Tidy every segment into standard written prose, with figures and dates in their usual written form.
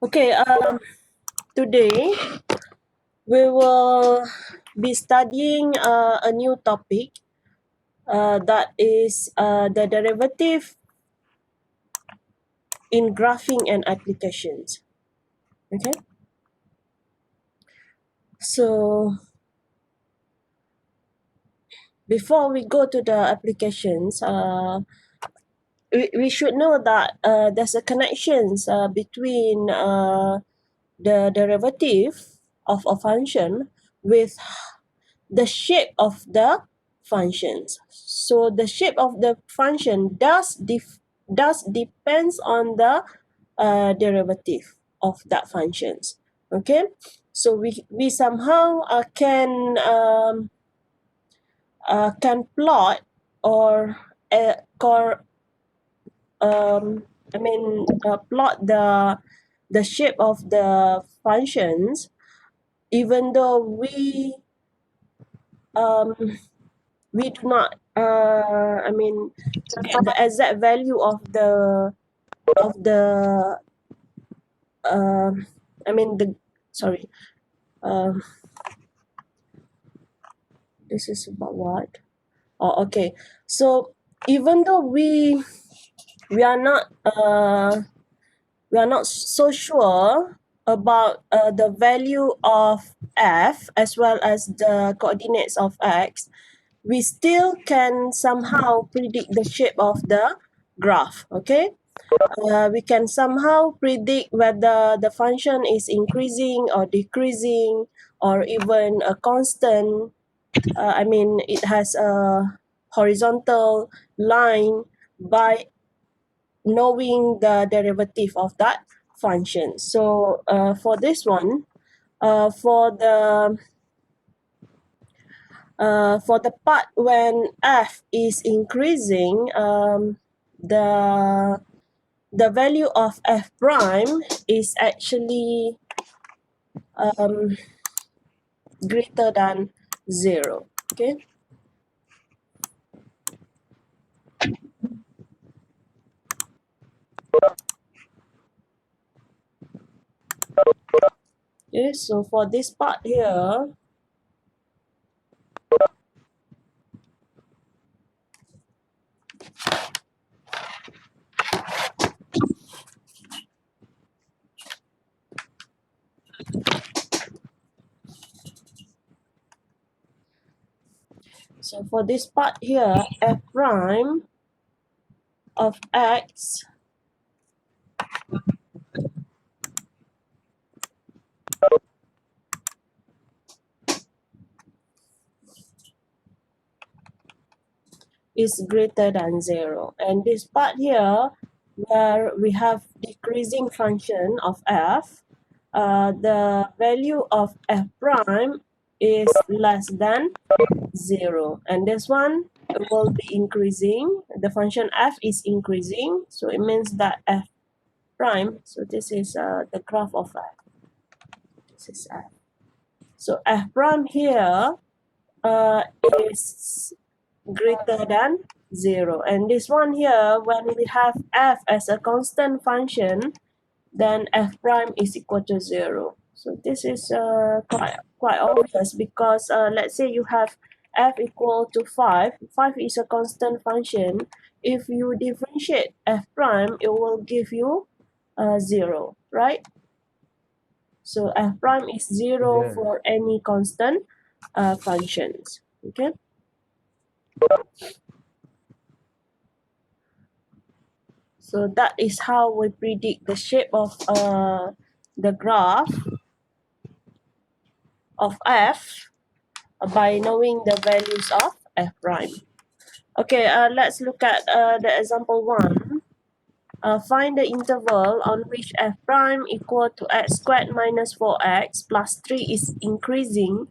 Okay, today we will be studying a new topic that is the derivative in graphing and applications. Okay, so before we go to the applications, we should know that there's a connections between the derivative of a function with the shape of the functions. So the shape of the function does depends on the derivative of that functions. Okay, so we somehow can plot or plot the shape of the functions, even though um, we do not get the exact value of the the sorry this is about what. Okay, so even though we are not so sure about the value of f as well as the coordinates of x, we still can somehow predict the shape of the graph. Okay, we can somehow predict whether the function is increasing or decreasing or even a constant. It has a horizontal line by knowing the derivative of that function. So for this one, for the part when f is increasing, the value of f prime is actually greater than 0. Okay, so for this part here, f prime of x is greater than 0. And this part here, where we have decreasing function of f, the value of f prime is less than 0. And this one will be increasing. The function f is increasing, so it means that f prime, so this is the graph of f. This is f. So f prime here is greater than 0. And this one here, when we have f as a constant function, then f prime is equal to 0. So this is quite obvious, because let's say you have f equal to 5. 5 is a constant function. If you differentiate f prime, it will give you 0, right? So f prime is 0 Yeah. for any constant functions. Okay. So that is how we predict the shape of the graph of f by knowing the values of f prime. Okay, let's look at the example 1. Find the interval on which f prime equal to x squared minus 4x plus 3 is increasing,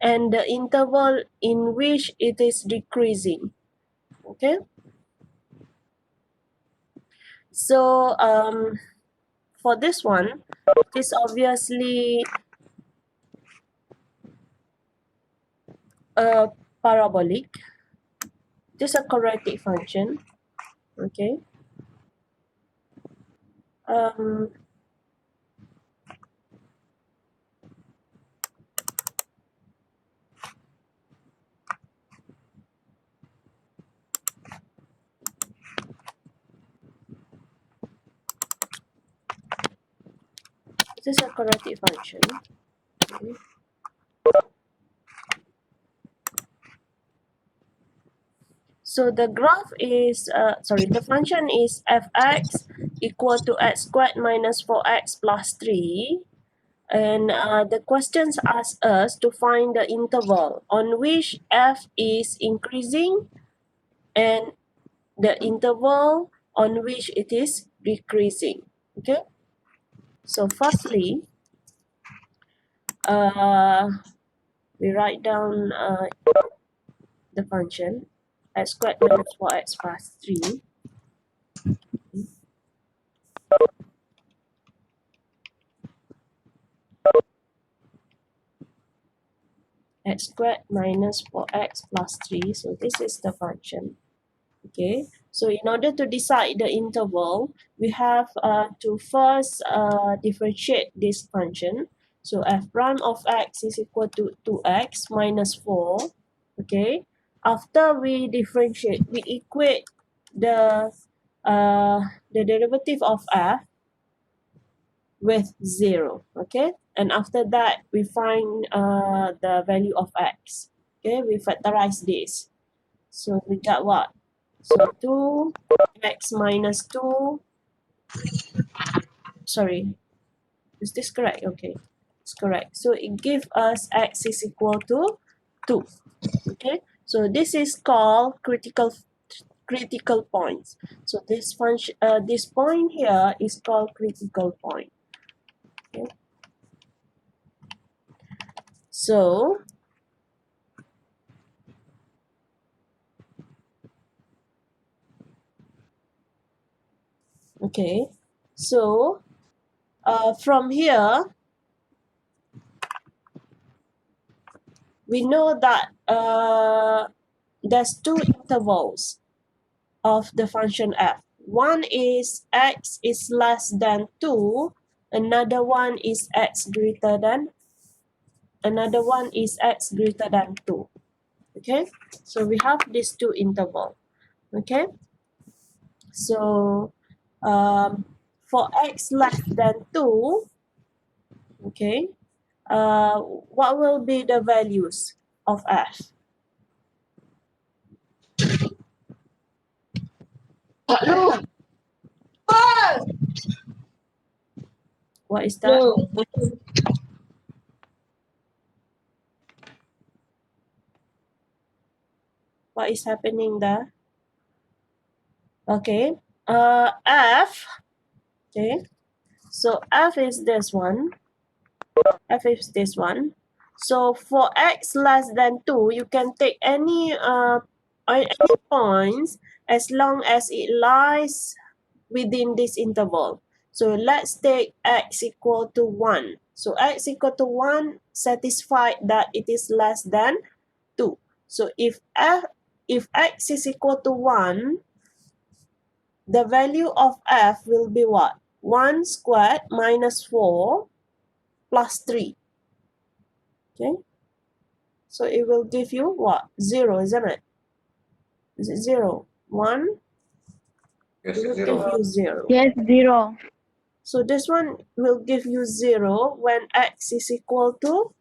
and the interval in which it is decreasing. Okay, so for this one, it is obviously a parabolic. This is a quadratic function. Okay, this a quadratic function? Okay. So the graph is, the function is fx equal to x squared minus 4x plus 3. And the questions ask us to find the interval on which f is increasing and the interval on which it is decreasing. Okay. So firstly, we write down the function x squared minus 4x plus 3. X squared minus 4x plus 3. So this is the function. Okay. So in order to decide the interval, we have to first differentiate this function. So f prime of x is equal to 2x minus 4. Okay. After we differentiate, we equate the derivative of f with 0. Okay. And after that, we find the value of x. Okay. We factorize this. So we got what? So 2x minus 2, sorry, is this correct? Okay, it's correct. So it gives us x is equal to 2. Okay, so this is called critical points. So this function, this point here is called critical point. Okay, so okay, so from here we know that there's two intervals of the function f. One is x is less than 2, another one is x greater than 2. Okay, so we have these two intervals. Okay, so for x less than 2, okay, what will be the values of f? What is that? No. What is happening there? Okay, f, okay, so f is this one. F is this one. So for x less than 2, you can take any points as long as it lies within this interval. So let's take x equal to 1. So x equal to 1 satisfied that it is less than 2. So if x is equal to 1, the value of f will be what? 1 squared minus 4 plus 3. Okay, so it will give you what? 0, isn't it? Is it 0? 1? Yes, It will zero. give you 0. Yes, 0. So this one will give you 0 when x is equal to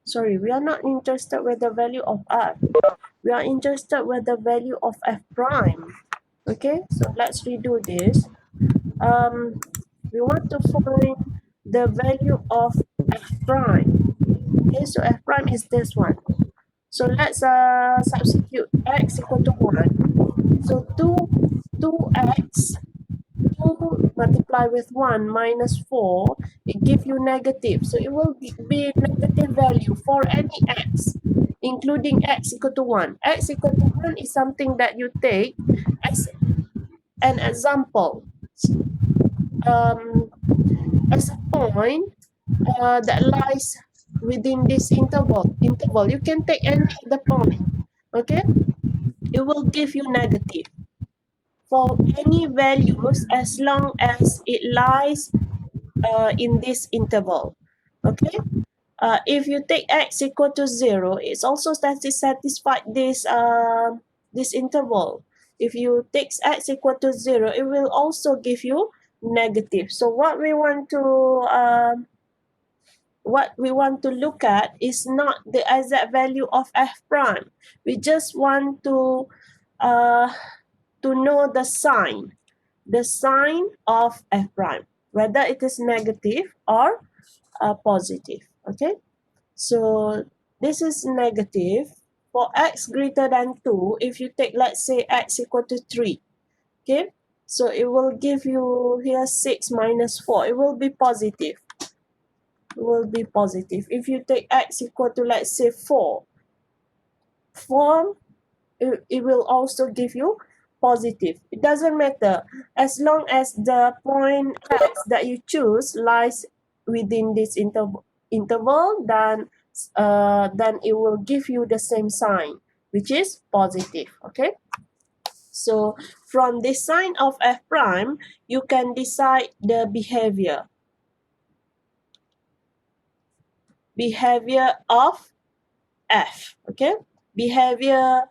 sorry, we are not interested with the value of f. We are interested with the value of f prime. Okay, so let's redo this. We want to find the value of f prime. Okay, so f prime is this one. So let's substitute x equal to 1. So 2x, 2 multiplied with 1 minus 4, it gives you negative. So it will be negative value for any x, including x equal to 1. X equal to 1 is something that you take as an example. As a point that lies within this interval. You can take any other point. Okay, it will give you negative. for any values as long as it lies in this interval. Okay, if you take x equal to 0, it's also satisfied this interval. If you take x equal to 0, it will also give you negative. So what we want to look at is not the exact value of f prime. We just want to know the sign of f prime, whether it is negative or positive. Okay, so this is negative. For x greater than 2, if you take, let's say, x equal to 3, okay, so it will give you here 6 minus 4. It will be positive. It will be positive. If you take x equal to, let's say, 4, it will also give you positive. It doesn't matter as long as the point x that you choose lies within this interval, then it will give you the same sign, which is positive. Okay, so from this sign of f prime, you can decide the behavior of f. Okay, behavior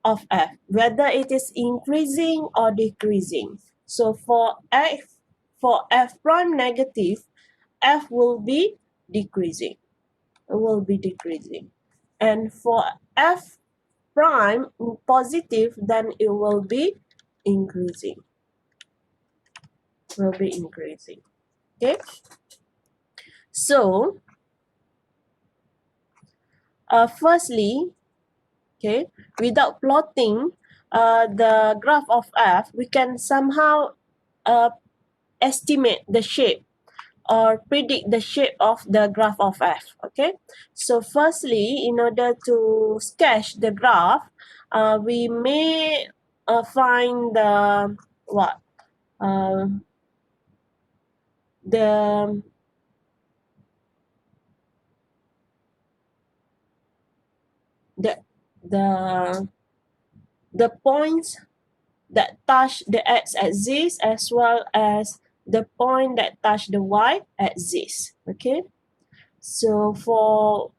of f, whether it is increasing or decreasing. So for f prime negative, f will be decreasing. It will be decreasing. And for f prime positive, then it will be increasing. Will be increasing. Okay, so firstly, okay, without plotting the graph of f, we can somehow uh, estimate the shape or predict the shape of the graph of f. Okay, so firstly, in order to sketch the graph, we may find the what uh, the the the the points that touch the x-axis as well as the point that touch the y-axis. Okay, so for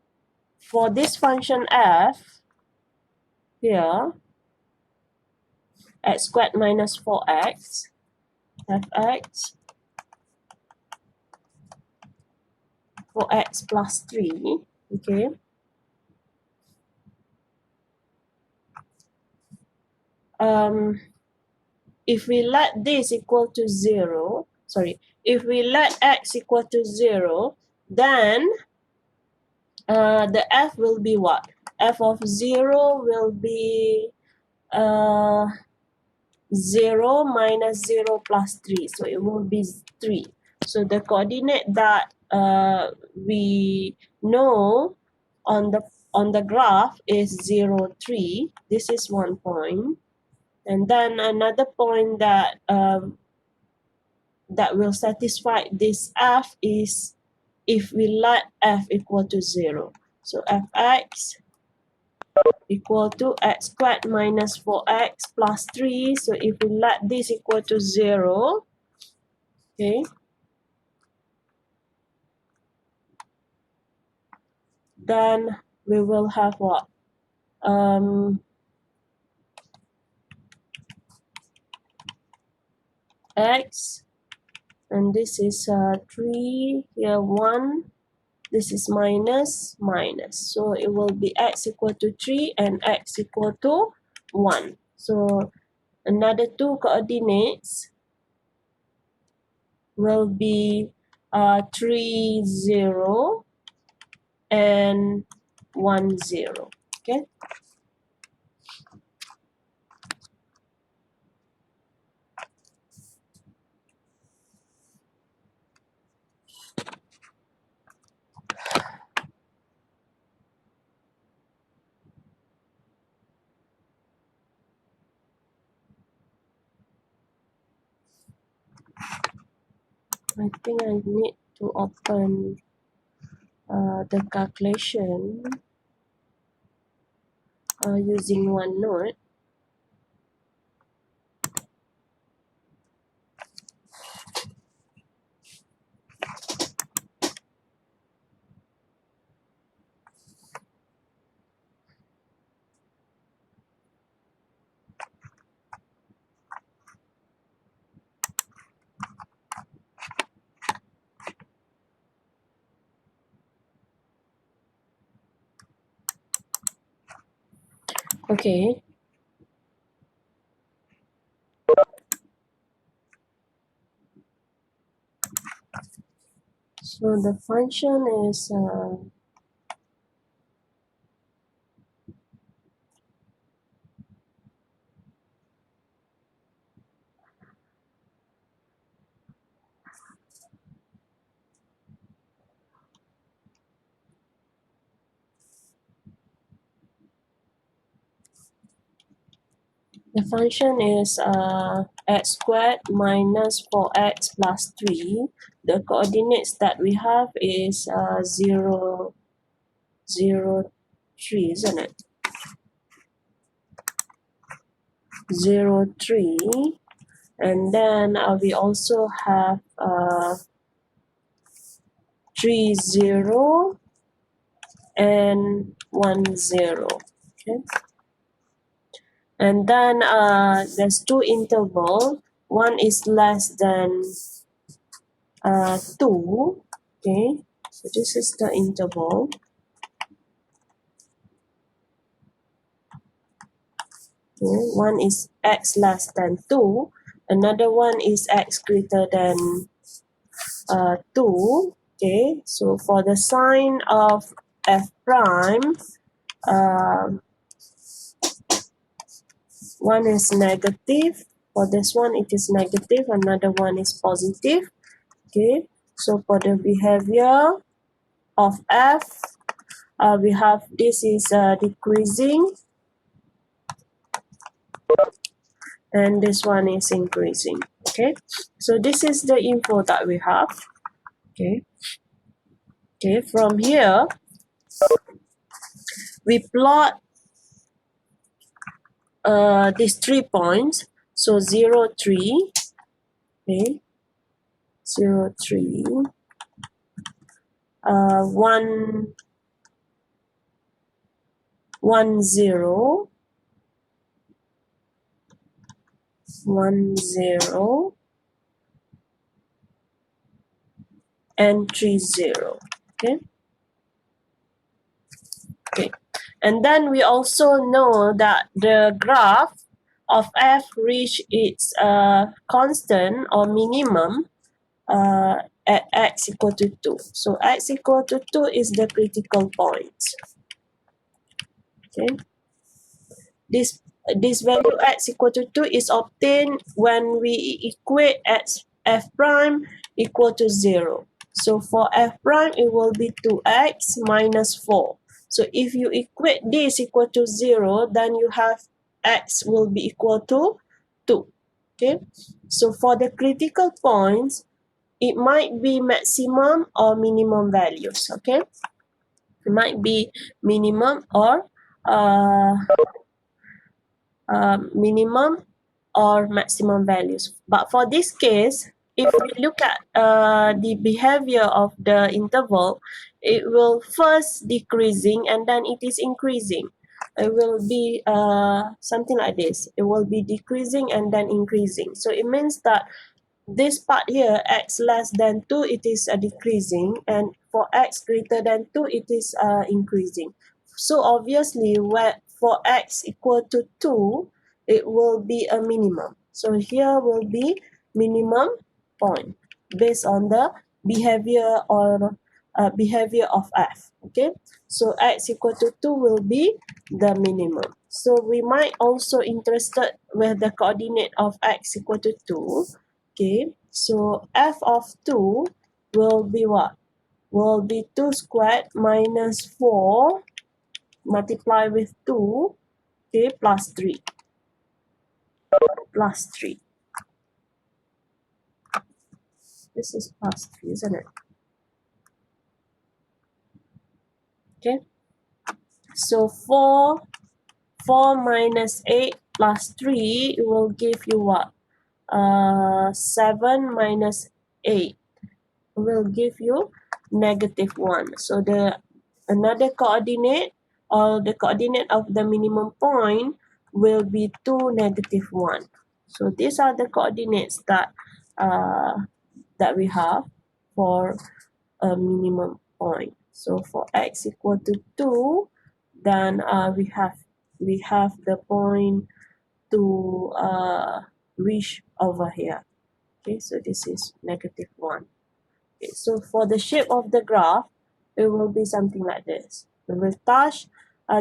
this function f here, x squared minus 4x fx 4x plus 3. Okay, if we let this equal to 0, if we let x equal to 0, then the f will be what? F of 0 will be 0 minus 0 plus 3. So it will be 3. So the coordinate that we know on the graph is 0, 3. This is one point. And then another point that will satisfy this f is if we let f equal to 0. So fx equal to x squared minus 4x plus 3. So if we let this equal to 0, okay, then we will have what? X, and this is 3, here 1, this is minus, so it will be x equal to 3 and x equal to 1. So another two coordinates will be 3, 0 and 1, 0. Okay, I think I need to open the calculation using OneNote. Okay. So the function is x squared minus 4x plus 3. The coordinates that we have is 0, 0, 3, isn't it? 0, 3. And then we also have 3, 0 and 1, 0. Okay. And then there's two interval. One is less than 2. Okay, so this is the interval. Okay. One is x less than 2. Another one is x greater than 2. Okay, so for the sign of f prime, one is negative. For this one, it is negative. Another one is positive. Okay, so for the behavior of f, we have this is decreasing, and this one is increasing. Okay, so this is the info that we have. Okay, okay, from here we plot these 3 points. So 0, 3. Okay, 0, 3. 1, 1, 0. 1, 0 and 3, 0. Okay. Okay. And then we also know that the graph of f reach its constant or minimum at x equal to 2. So x equal to 2 is the critical point. Okay. This value x equal to 2 is obtained when we equate f prime equal to 0. So for f prime, it will be 2x minus 4. So if you equate this equal to 0, then you have x will be equal to 2. Okay. So for the critical points, it might be maximum or minimum values. Okay. It might be minimum or minimum or maximum values. But for this case, if we look at the behavior of the interval, it will first decreasing and then it is increasing. It will be something like this. It will be decreasing and then increasing. So it means that this part here, x less than 2, it is decreasing, and for x greater than 2, it is increasing. So obviously, for x equal to 2, it will be a minimum. So here will be minimum point based on the behavior or behavior of f. Okay, so x equal to 2 will be the minimum. So we might also interested with the coordinate of x equal to 2. Okay, so f of 2 will be what? Will be 2 squared minus 4 multiply with 2, okay, plus 3. Plus 3. This is plus 3, isn't it? Okay, so 4 minus 8 plus 3 will give you what? 7 minus 8 will give you negative 1. So the another coordinate or the coordinate of the minimum point will be 2, negative 1. So these are the coordinates that that we have for a minimum point. So for x equal to 2, then we have we have the point to reach over here. Okay, so this is -1. Okay, so for the shape of the graph, it will be something like this. We will touch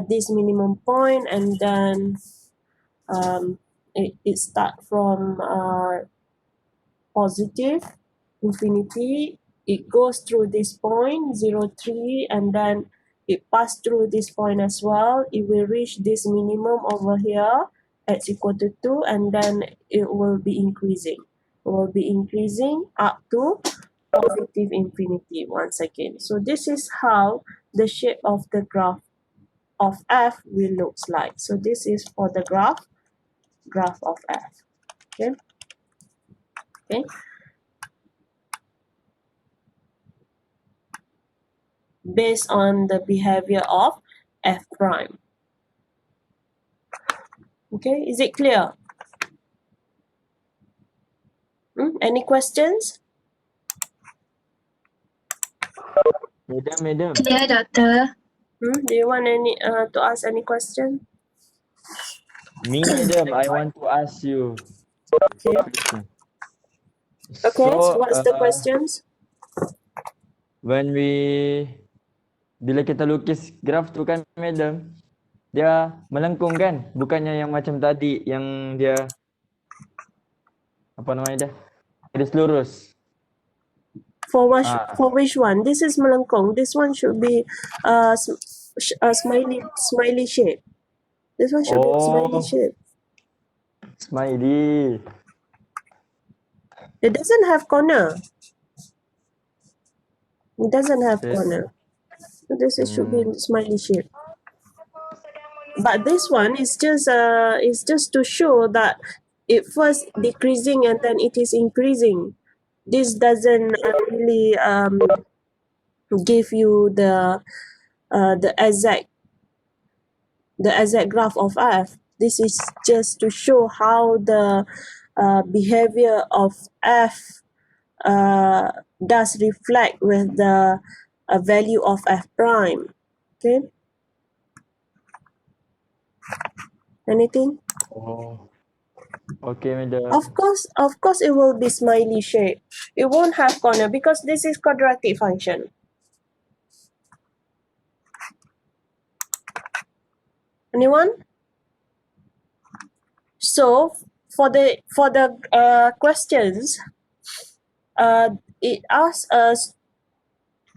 this minimum point, and then it start from positive infinity. It goes through this point 0, 3, and then it pass through this point as well. It will reach this minimum over here, x equal to 2, and then it will be increasing. It will be increasing up to positive infinity once again. So this is how the shape of the graph of f will looks like. So this is for the graph of f. Okay. Okay. Based on the behavior of f prime. Okay, is it clear? Any questions? Madam. Clear, doctor. Do you want any to ask any question? Me, madam, I want to ask you Okay. question. Okay, so So, what's the questions? when bila kita lukis graf tu kan, madam, dia melengkung kan? Bukannya yang macam tadi, yang dia, apa namanya dia? Garis lurus. For which one? This is melengkung. This one should be smiley shape. This one should be smiley shape. Smiley. It doesn't have corner. It doesn't have Okay. corner. So this should be smiley shape. But this one is just to show that it first decreasing and then it is increasing. This doesn't really give you the exact graph of f. This is just to show how the behavior of f does reflect with the value of f prime. Okay. Anything? Oh. Okay, madam. Of course, it will be smiley shape. It won't have corner because this is quadratic function. Anyone? So for the questions, it asks us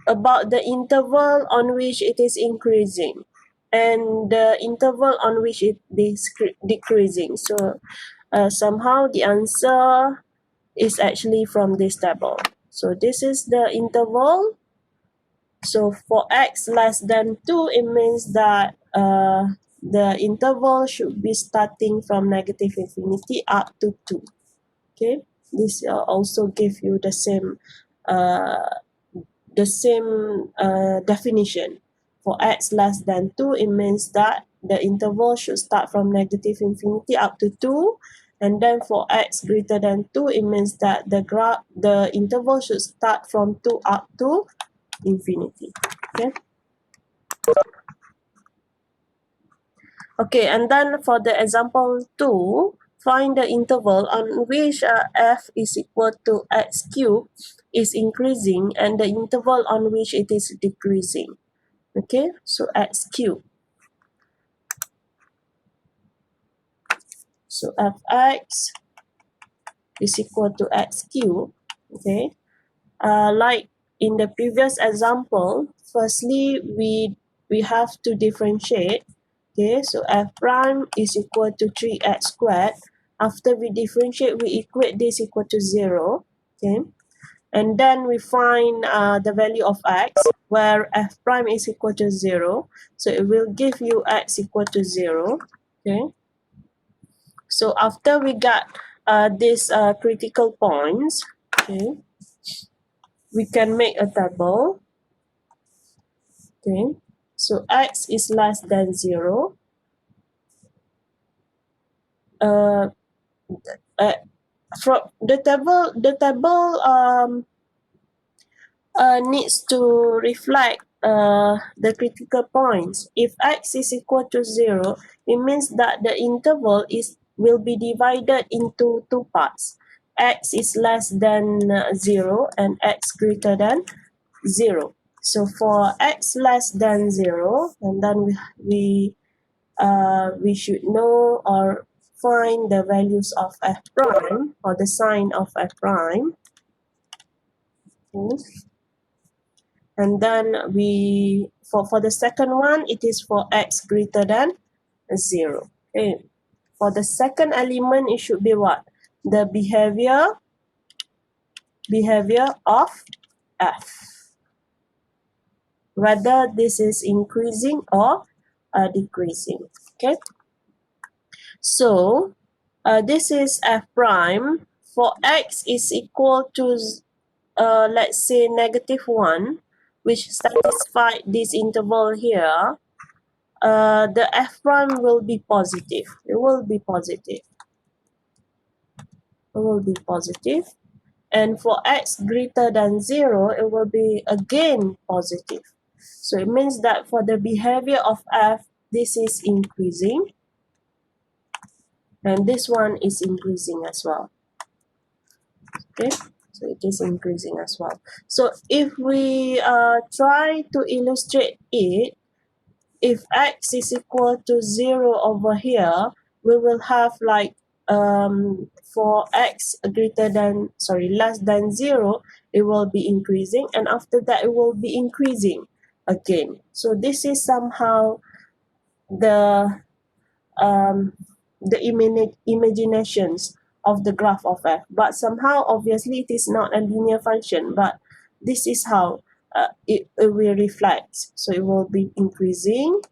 about the interval on which it is increasing and the interval on which it is decreasing. So somehow the answer is actually from this table. So this is the interval. So for x less than 2, it means that the interval should be starting from negative infinity up to 2. Okay, this also give you the same definition. For x less than 2, it means that the interval should start from negative infinity up to 2. And then for x greater than 2, it means that the interval should start from 2 up to infinity. Okay. Okay, and then for the example 2, find the interval on which f is equal to x cubed is increasing and the interval on which it is decreasing. Okay, so x cubed. So fx is equal to x cubed. Okay, like in the previous example, firstly we have to differentiate. Okay, so f prime is equal to 3x squared. After we differentiate, we equate this equal to 0. Okay, and then we find the value of x, where f prime is equal to 0. So it will give you x equal to 0. Okay, so after we got these critical points, okay, we can make a table. Okay, so x is less than 0. From the table needs to reflect the critical points. If x is equal to 0, it means that the interval will be divided into two parts. X is less than 0 and x greater than 0. So for x less than 0, and then we should know or find the values of f prime or the sign of f prime. Okay. And then for the second one, it is for x greater than 0. Okay. For the second element, it should be what? The behavior of f. Whether this is increasing or decreasing. Okay. So this is f prime. For x is equal to let's say -1, which satisfied this interval here, the f prime will be positive. It will be positive. It will be positive. And for x greater than 0, it will be again positive. So it means that for the behavior of f, this is increasing. And this one is increasing as well. Okay, so it is increasing as well. So if we try to illustrate it, if x is equal to 0 over here, we will have like for x less than 0, it will be increasing, and after that it will be increasing again. So this is somehow the imaginations of the graph of f, but somehow obviously it is not a linear function, but this is how it will reflect. So it will be increasing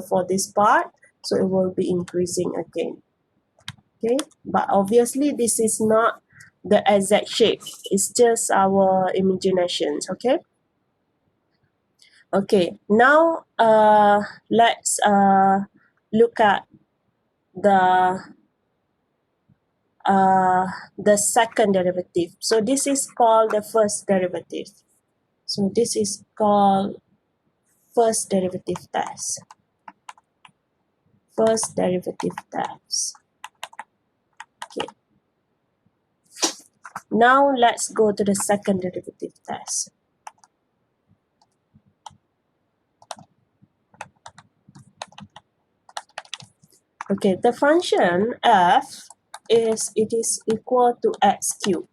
for this part, so it will be increasing again. Okay, but obviously this is not the exact shape, it's just our imaginations. Okay. Okay, now let's look at the second derivative. So this is called the first derivative. So this is called first derivative test. First derivative test. Okay. Now let's go to the second derivative test. Okay, the function f is equal to x cubed.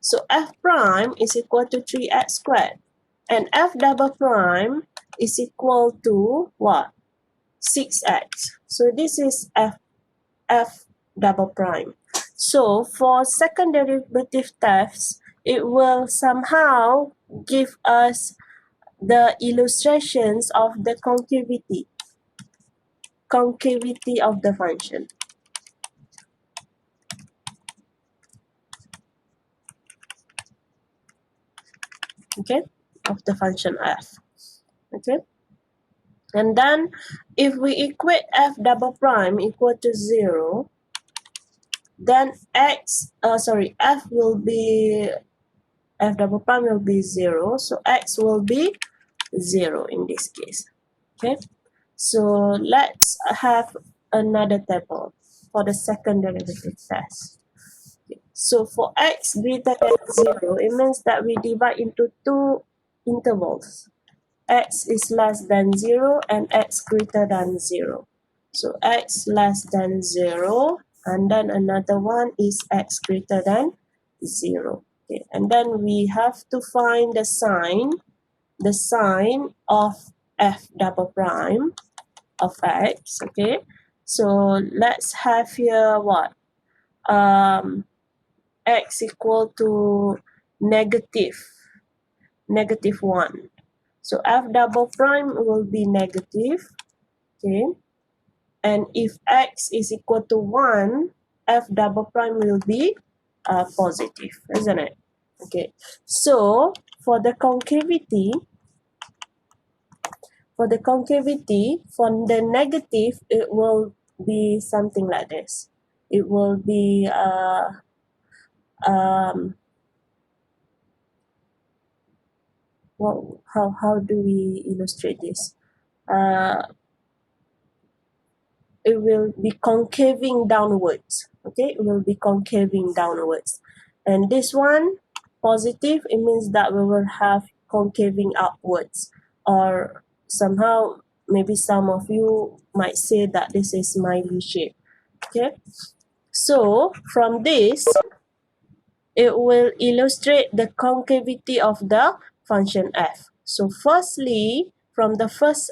So f prime is equal to 3x squared. And f double prime is equal to what? 6x. So this is f double prime. So for second derivative tests, it will somehow give us the illustrations of the concavity of the function. Okay, of the function f. Okay, and then if we equate f double prime equal to 0, then f double prime will be 0, so x will be 0 in this case. Okay, so let's have another table for the second derivative test. Okay. So for x greater than 0, it means that we divide into two intervals. X is less than 0 and x greater than 0. So x less than 0, and then another one is x greater than 0. Okay. And then we have to find the sign of f double prime of x. Okay, so let's have here what? X equal to negative 1. So f double prime will be negative. Okay, and if x is equal to 1, f double prime will be positive, isn't it? Okay, so for the concavity, for the negative, it will be something like this. It will be how how do we illustrate this? It will be concaving downwards. Okay, it will be concaving downwards. And this one, positive, it means that we will have concaving upwards. Or somehow, maybe some of you might say that this is smiley shape. Okay, so from this, it will illustrate the concavity of the function f. So firstly, from the first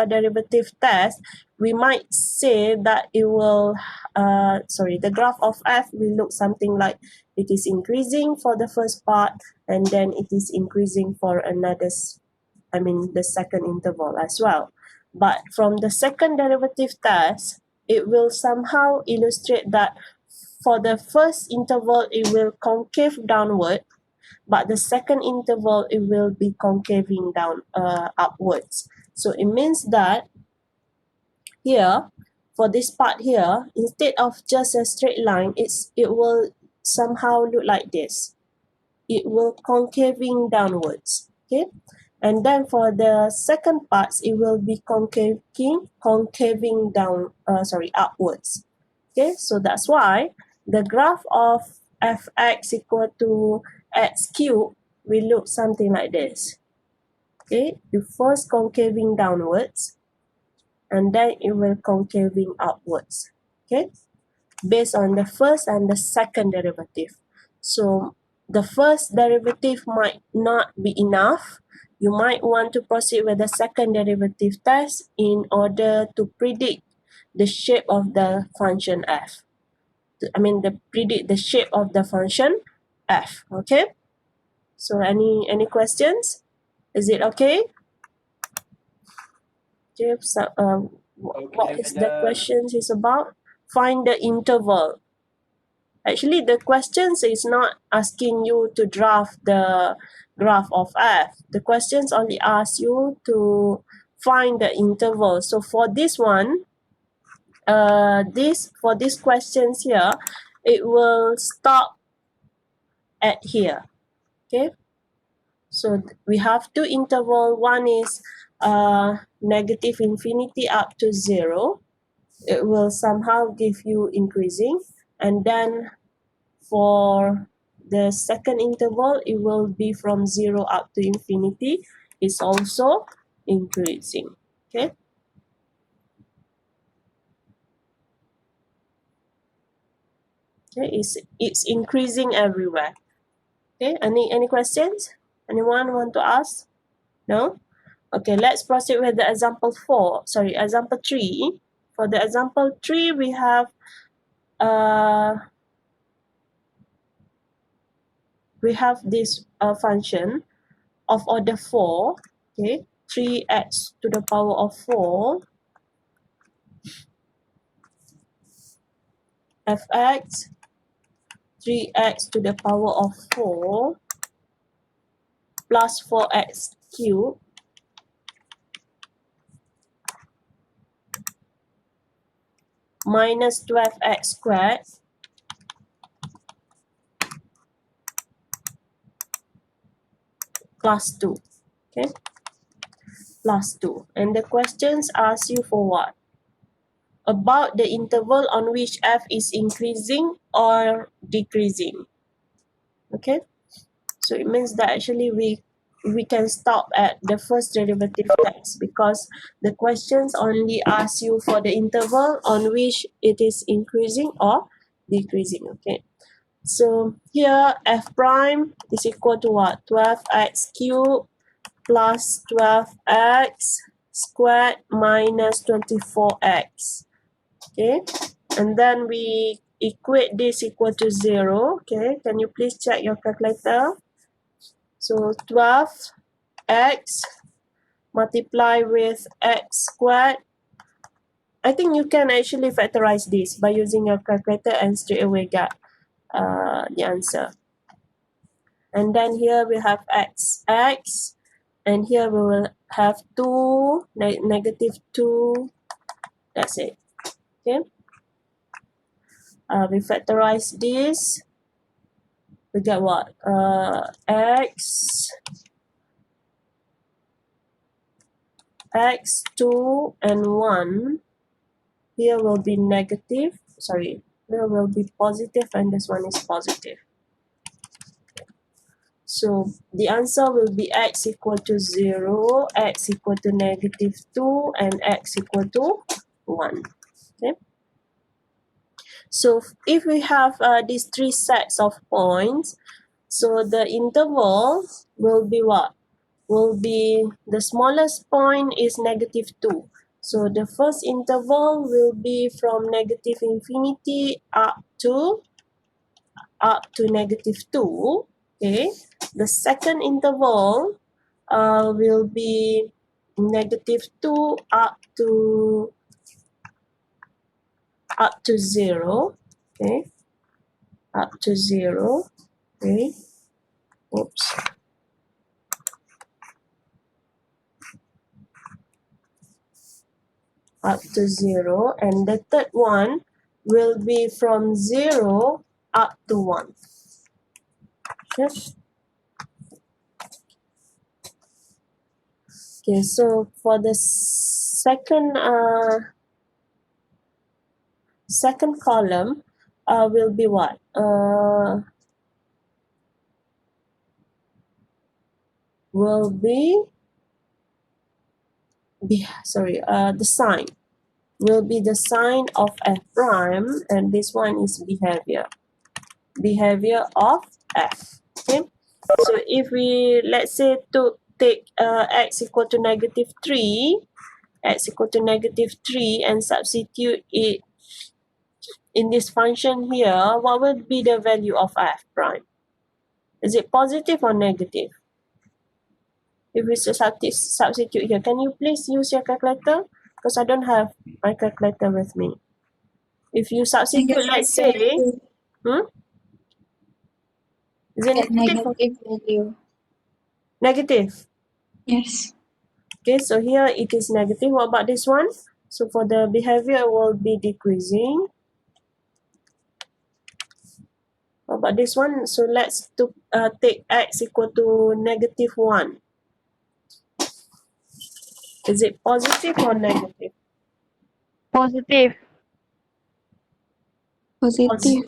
derivative test, we might say that it will, the graph of f will look something like it is increasing for the first part, and then it is increasing for the second interval as well. But from the second derivative test, it will somehow illustrate that for the first interval, it will concave downward, but the second interval, it will be concaving down upwards. So it means that here, for this part here, instead of just a straight line, it will somehow look like this. It will concaving downwards. Okay, and then for the second parts, it will be concaving down. Upwards. Okay, so that's why the graph of fx equal to x cubed will look something like this. Okay, the first concaving downwards, and then it will concaving upwards. Okay, based on the first and the second derivative. So the first derivative might not be enough. You might want to proceed with the second derivative test in order to predict the shape of the function f. Predict the shape of the function f. Okay. So any questions? Is it okay? Jeff, what is the questions is about? Find the interval. Actually, the questions is not asking you to draft the graph of f. The questions only ask you to find the interval. So for this one, for these questions here, it will stop at here. Okay. So we have two interval. One is negative infinity up to 0. It will somehow give you increasing, and then for the second interval, it will be from 0 up to infinity. It's also increasing. Okay. Okay, it's increasing everywhere. Okay, any questions? Anyone want to ask? No? Okay, let's proceed with the example 3. For the example 3, we have this function of order 4. Okay, 3x to the power of 4 fx 3x to the power of 4 plus 4x cubed minus 12x squared plus 2. Okay, plus 2. And the questions ask you for what? About the interval on which f is increasing or decreasing. Okay, so it means that actually we can stop at the first derivative text, because the questions only ask you for the interval on which it is increasing or decreasing. Okay, so here f prime is equal to what? 12x cubed plus 12x squared minus 24x. Okay, and then we equate this equal to 0. Okay, can you please check your calculator? So 12x multiply with x squared. I think you can actually factorize this by using your calculator and straight away get the answer. And then here we have x, and here we will have 2, negative 2. That's it. Okay. We factorize this. We get what? X x, 2, and 1, here will be negative, sorry, here will be positive, and this one is positive. So the answer will be x equal to 0, x equal to negative 2, and x equal to 1. Okay. So if we have these three sets of points, so the interval will be what? Will be the smallest point is negative 2. So the first interval will be from negative infinity up to negative 2. Okay. The second interval will be negative 2 up to 0. Okay. Up to 0. Okay. Oops. Up to 0, and the third one will be from 0 up to 1. Yes. Okay, so for the second column will be what? Will be the sign will be the sign of f prime, and this one is behavior of f. Okay, so if we, let's say, to take x equal to negative 3, and substitute it in this function here, what will be the value of f prime? Is it positive or negative? If we substitute here, can you please use your calculator? Because I don't have my calculator with me. If you substitute, let's say, is it Get negative or negative value. negative? Yes. Okay, so here it is negative. What about this one? So for the behavior will be decreasing. What about this one? So let's take x equal to negative 1. Is it positive or negative? Positive. Positive. Positive.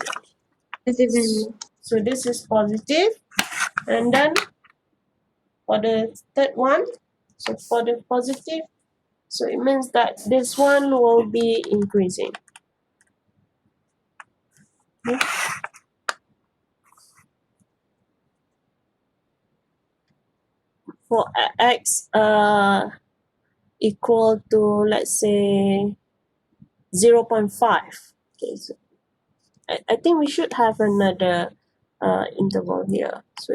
Positive value. So this is positive. And then for the third one, so for the positive, so it means that this one will be increasing. Okay. For x equal to, let's say, 0.5. Okay, so I think we should have another interval here. So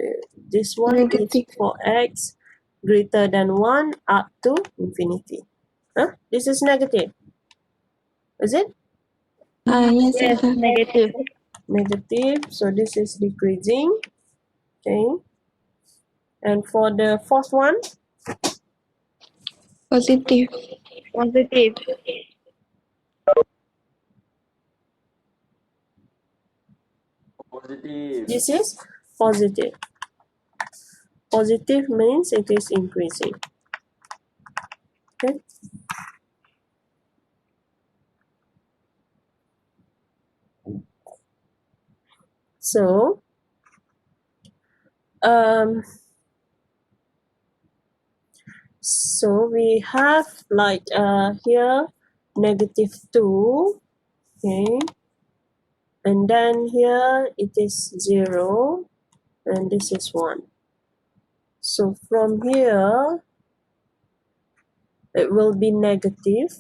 this one Negative. is for x greater than 1 up to infinity. This is negative. Is it? Yes, Yes, sir. negative. Negative. So this is decreasing. Okay. And for the fourth one, Positive. Positive. Positive. this is positive. Positive means it is increasing. Okay. So so we have like here negative 2, okay, and then here it is 0, and this is 1. So from here it will be negative,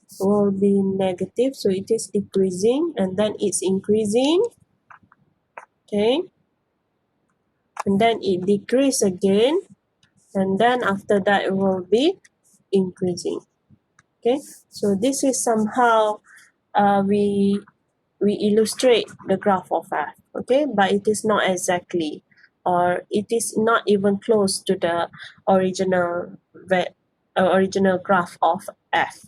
so it is decreasing, and then it's increasing, okay, and then it decrease again, and then after that it will be increasing. Okay, so this is somehow we illustrate the graph of f, okay, but it is not exactly, or it is not even close to the original graph of f.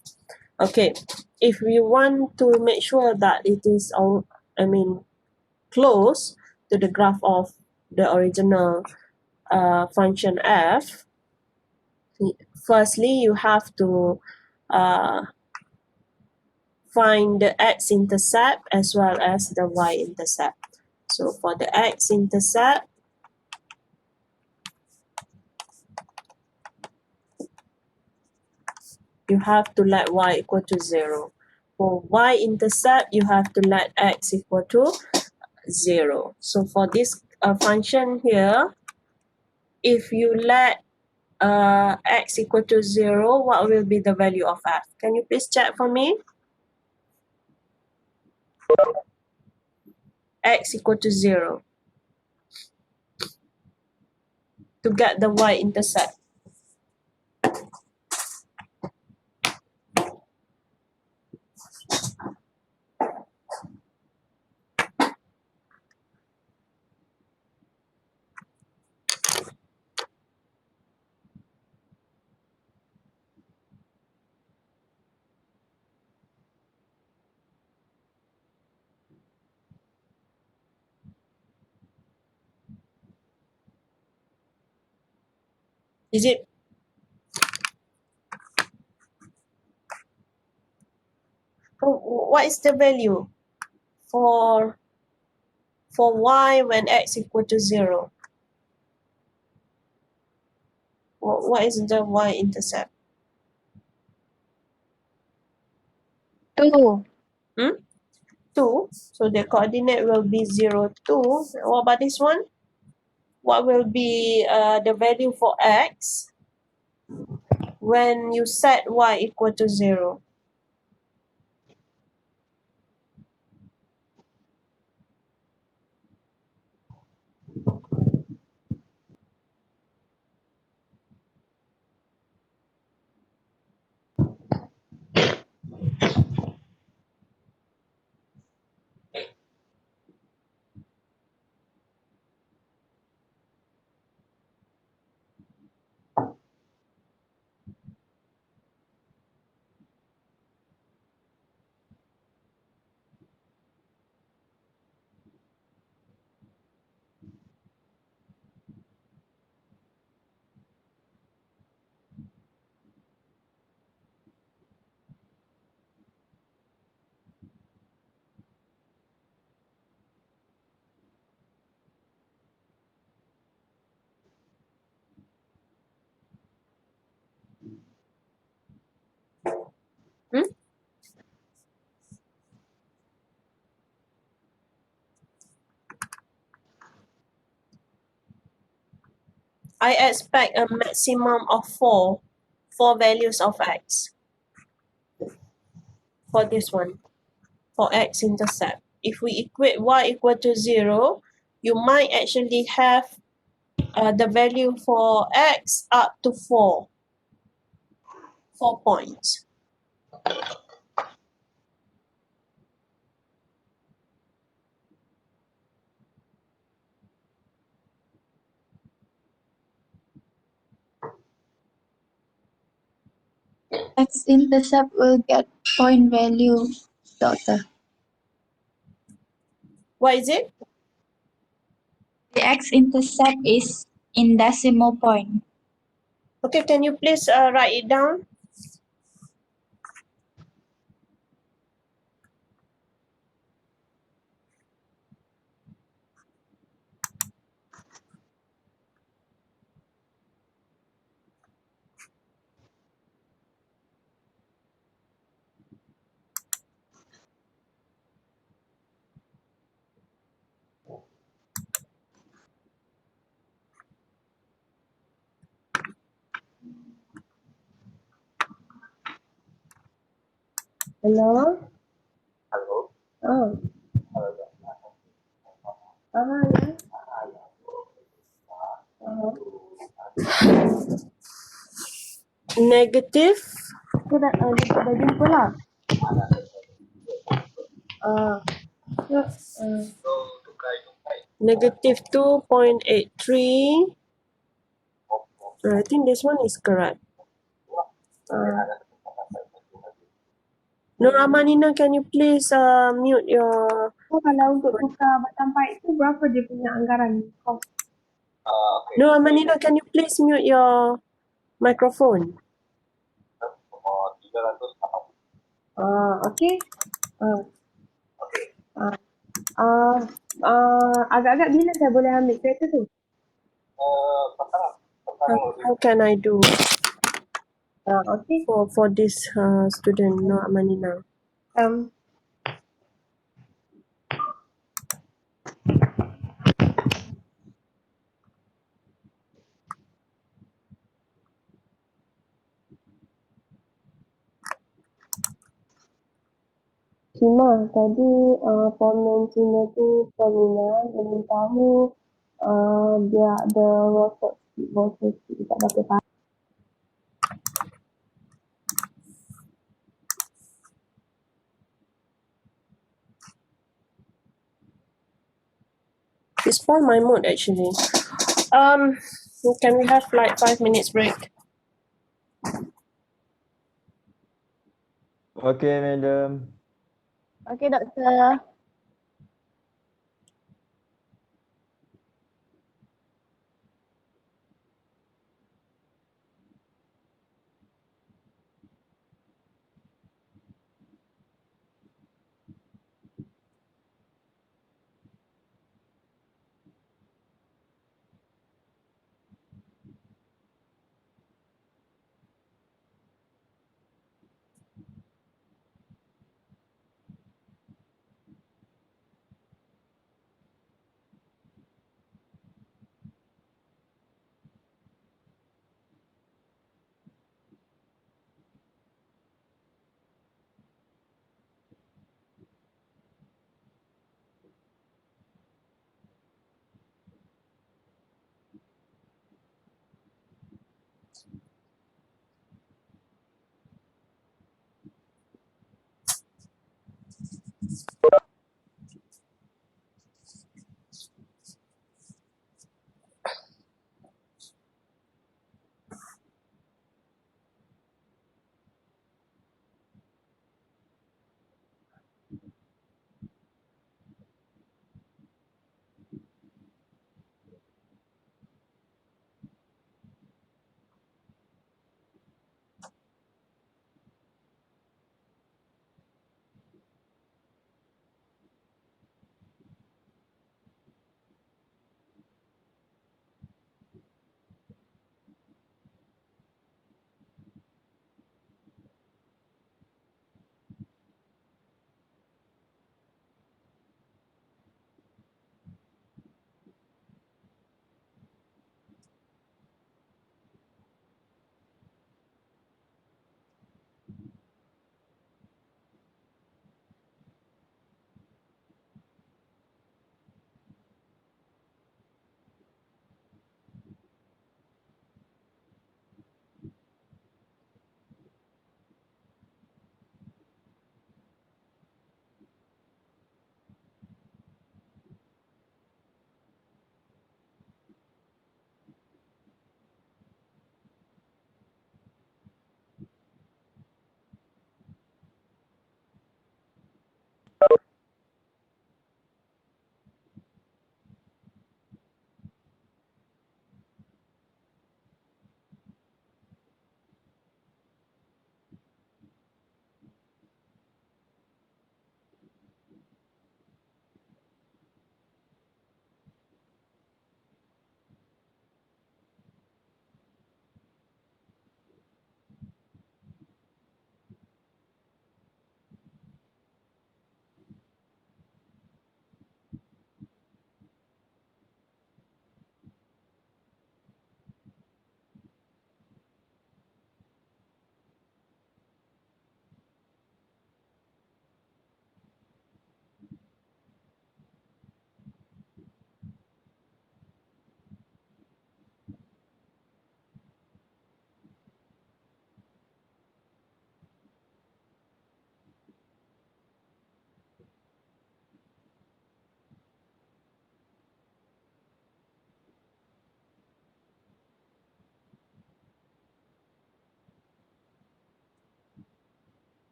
Okay, if we want to make sure that it is close to the graph of the original function f, firstly you have to find the x-intercept as well as the y-intercept. So for the x-intercept, you have to let y equal to 0. For y-intercept, you have to let x equal to 0. So for this function here, if you let x equal to 0, what will be the value of f? Can you please check for me? X equal to 0 to get the y-intercept. Is it? What is the value for y when x equal to 0? What is the y-intercept? 2. 2. So the coordinate will be 0, 2. What about this one? What will be the value for x when you set y equal to 0? Hmm? I expect a maximum of 4 values of x for this one, for x-intercept. If we equate y equal to 0, you might actually have the value for x up to 4 points. X-intercept will get point value, doctor. What is it? The x-intercept is in decimal point. Okay, can you please write it down? Hello? Oh. Yeah. Negative. Dah jumpa lah. Negative 2.83. I think this one is correct. Nur Amanina, can you please mute your... So, kalau untuk tukar button pipe tu berapa dia punya anggaran cost? Okay. No, Amanina, can you please mute your microphone? Okay. Uh, uh, agak-agak bila saya boleh ambil kereta tu? How can I do? Okay. For this student, no Amanina. Cuma tadi komen Cina tu peminat ingin tahu dia ada rosak tak dapat tahu. It spoiled my mood actually. Can we have like 5 minutes break? Okay, madam. Okay, Doctor.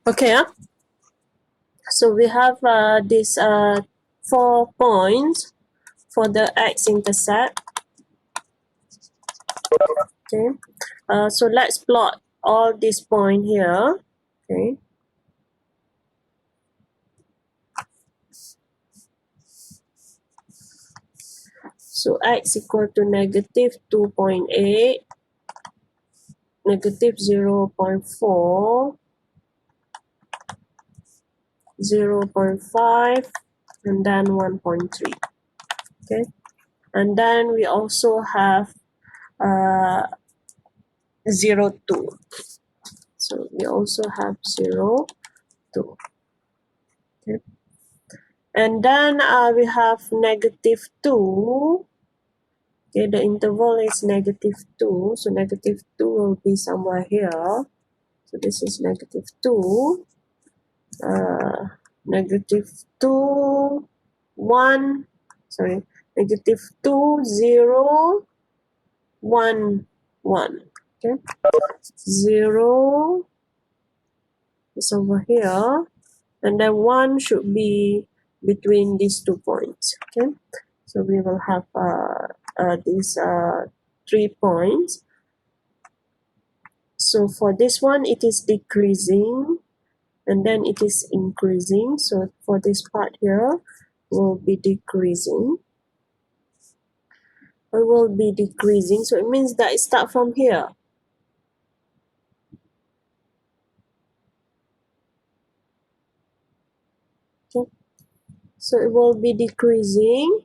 Okay, so we have these 4 points for the x-intercept. Okay, so let's plot all these points here. Okay, so x equal to negative 2.8, negative 0.4, 0.5, and then 1.3. Okay, and then we also have 0, 2. So we also have 0, 2. Okay, and then we have negative 2. Okay, the interval is negative 2, so negative 2 will be somewhere here. So this is negative 2, negative 2, 1, sorry, negative 2, 0, 1, 1. Okay, 0 is over here, and then 1 should be between these 2 points. Okay, so we will have these 3 points. So for this one, it is decreasing, and then it is increasing. So for this part here, will be decreasing. It will be decreasing, so it means that it start from here. Okay, so it will be decreasing,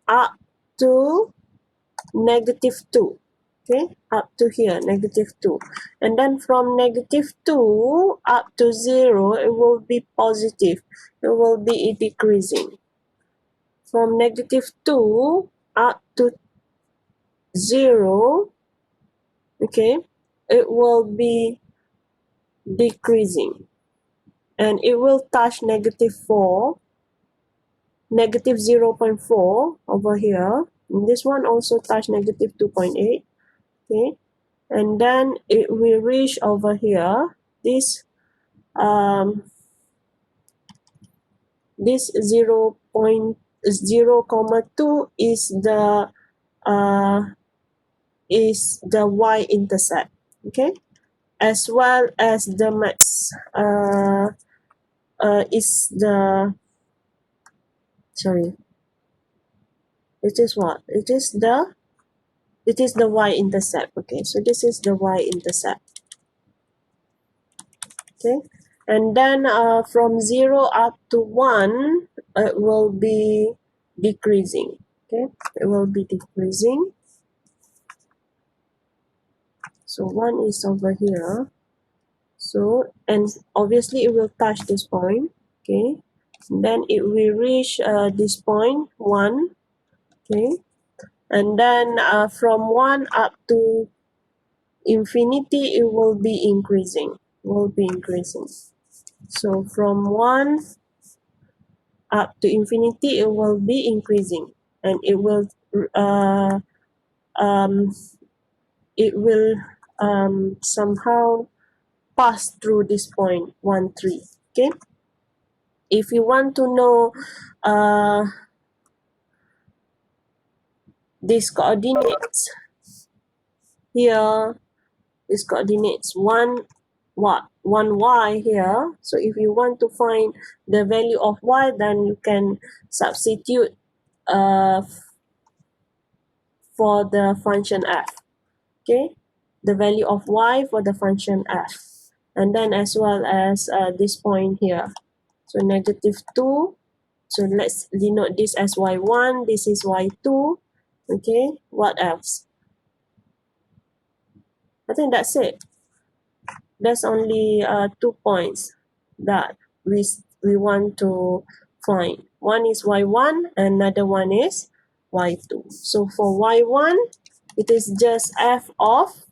up to negative 2. Okay, up to here, negative 2. And then from negative 2 up to 0, it will be positive. It will be decreasing. From negative 2 up to 0, okay, it will be decreasing. And it will touch negative 4, negative 0.4 over here. And this one also touch negative 2.8. Okay, and then it will reach over here. This 0.0, is the y-intercept. Okay, as well as the max is the, sorry, it is what? It is the y-intercept. Okay, so this is the y-intercept. Okay, and then from 0 up to 1, it will be decreasing. Okay, it will be decreasing. So 1 is over here. So, and obviously it will touch this point. Okay, and then it will reach this point 1. Okay, and then from 1 up to infinity, it will be increasing. So from 1 up to infinity, it will be increasing, and it will somehow pass through this point 1, 3. Okay, if you want to know these coordinates here, these coordinates 1 y here. So if you want to find the value of y, then you can substitute for the function f. Okay, the value of y for the function f, and then as well as this point here. So negative 2. So let's denote this as y1. This is y2. Okay, what else? I think that's it. There's only 2 points that we want to find. One is y1, another one is y2. So for y1, it is just f of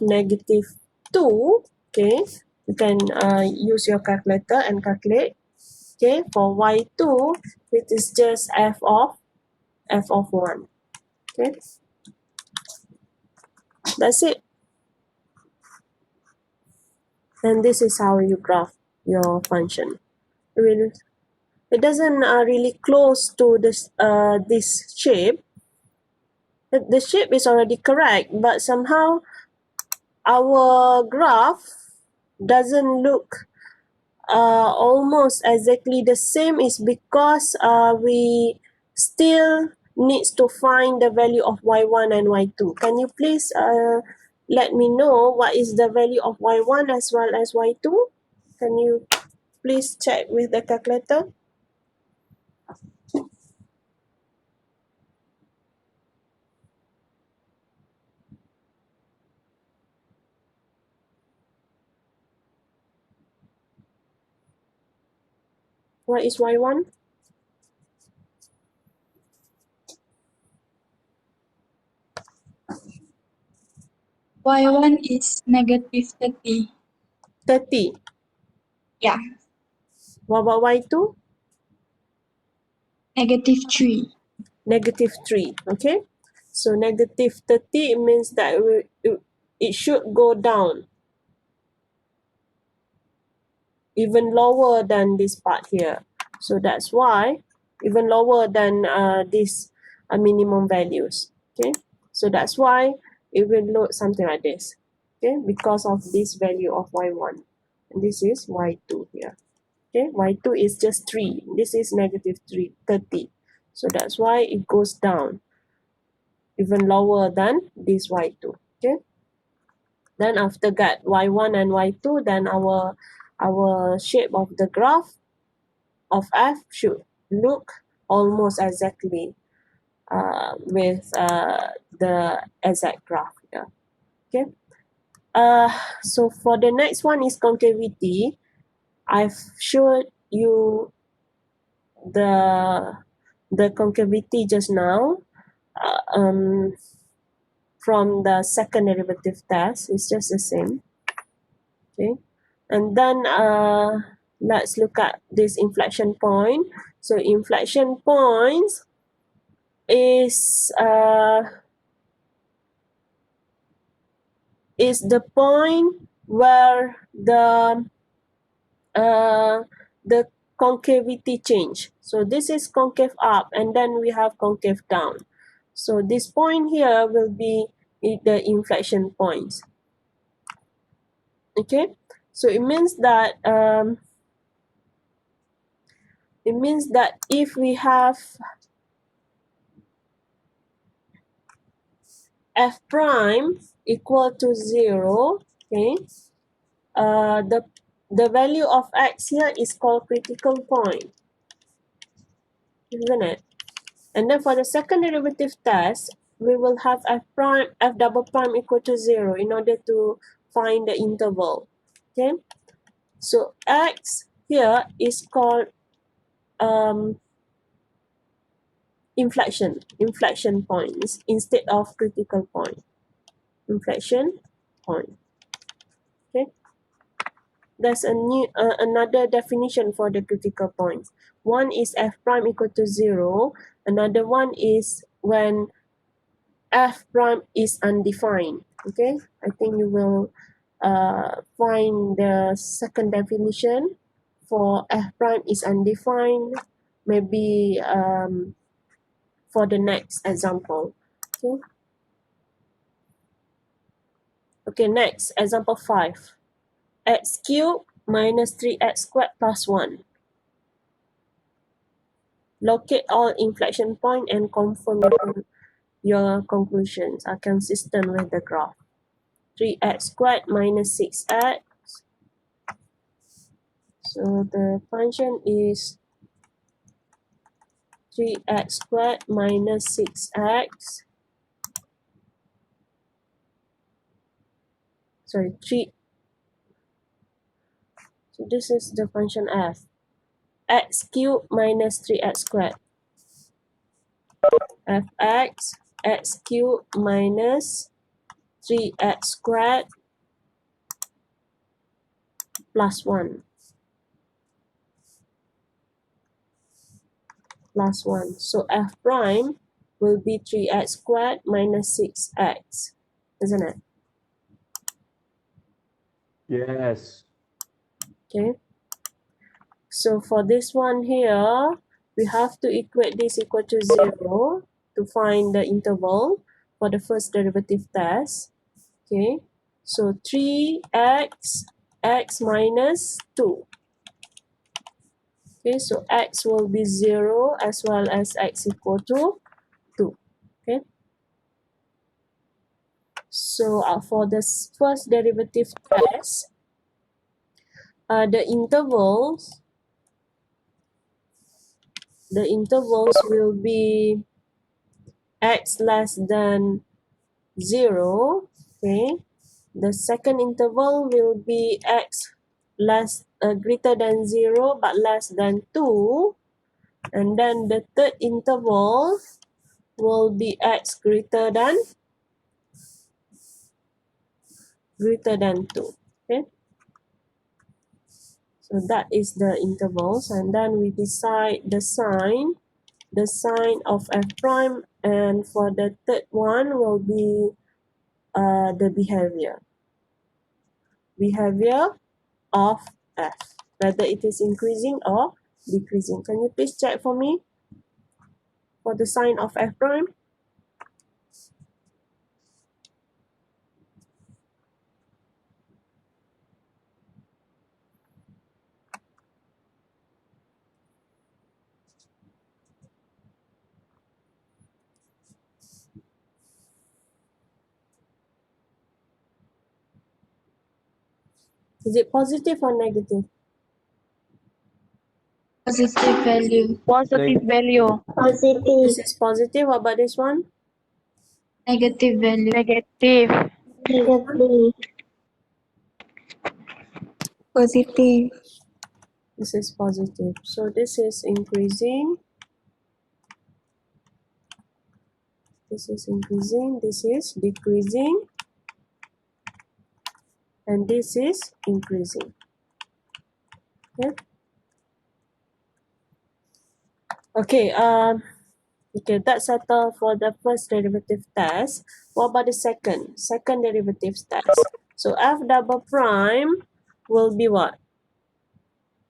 negative 2. Okay, you can use your calculator and calculate. Okay, for y2, it is just f of f of 1. Okay, that's it. And this is how you graph your function. It doesn't really close to this shape. The shape is already correct, but somehow our graph doesn't look almost exactly the same. Is because we still needs to find the value of y1 and y2. Can you please let me know what is the value of y1 as well as y2? Can you please check with the calculator? What is y1? Y1 is negative 30. 30. Yeah, What about y2? negative 3. Negative 3. Okay, so negative 30 means that it should go down even lower than this part here. So that's why even lower than these minimum values. Okay, so that's why it will look something like this. Okay, because of this value of y1, and this is y2 here. Okay, y2 is just 3. This is negative 30. So that's why it goes down even lower than this y2. Okay, then after that y1 and y2, then our shape of the graph of f should look almost exactly with the exact graph here. Okay, so for the next one is concavity. I've showed you the concavity just now from the second derivative test. It's just the same. Okay, and then let's look at this inflection point. So inflection points is the point where the concavity change. So this is concave up, and then we have concave down. So this point here will be the inflection points. Okay, so it means that if we have f prime equal to 0, okay, the value of x here is called critical point, isn't it? And then for the second derivative test, we will have f double prime equal to 0 in order to find the interval. Okay, so x here is called inflection points instead of critical point. Inflection point. Okay, there's another definition for the critical points. One is f prime equal to 0. Another one is when f prime is undefined. Okay, I think you will find the second definition for f prime is undefined maybe for the next example. Okay, okay, next example 5. X cubed minus 3x squared plus 1. Locate all inflection point and confirm your conclusions are consistent with the graph. 3x squared minus 6x. So the function is 3x squared minus 6x. Sorry, 3. So this is the function f. X cubed minus 3x squared. Fx x cubed minus 3x squared plus 1. Plus 1. So f prime will be 3x squared minus 6x, isn't it? Yes. Okay. So for this one here, we have to equate this equal to 0 to find the interval for the first derivative test. Okay. So 3x, x minus 2. Okay, so x will be 0 as well as x equal to 2. Okay. So for the first derivative test, the intervals will be x less than 0. Okay. The second interval will be x greater than 0 but less than 2. And then the third interval will be x greater than 2. Okay. So that is the intervals, and then we decide the sign of f prime, and for the third one will be the behavior of f, whether it is increasing or decreasing. Can you please check for me for the sign of f prime? Is it positive or negative? Positive value. Positive value. This is positive. What about this one? Negative value. Negative. This one? Positive. This is positive. So this is increasing. This is increasing. This is decreasing. And this is increasing. Okay. Okay. Okay, that's settled for the first derivative test. What about the second derivative test? So f double prime will be what?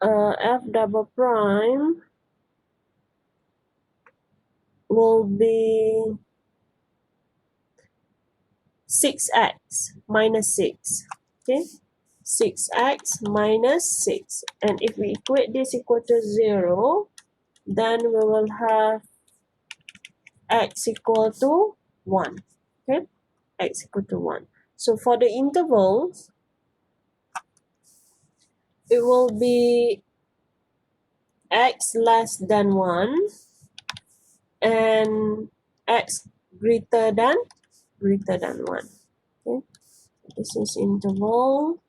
F double prime will be 6x minus 6. Okay, 6x minus 6. And if we equate this equal to 0, then we will have x equal to 1. Okay, x equal to 1. So for the intervals, it will be x less than 1 and x greater than 1. Okay, this is interval,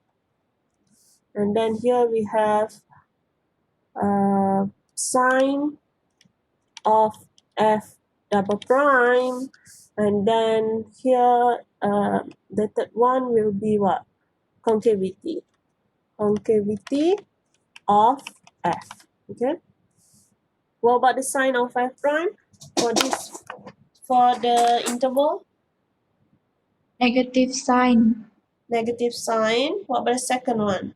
and then here we have sign of f double prime, and then here the third one will be what? Concavity of f. Okay, what about the sign of f prime for the interval? Negative sign. Negative sign. What about the second one?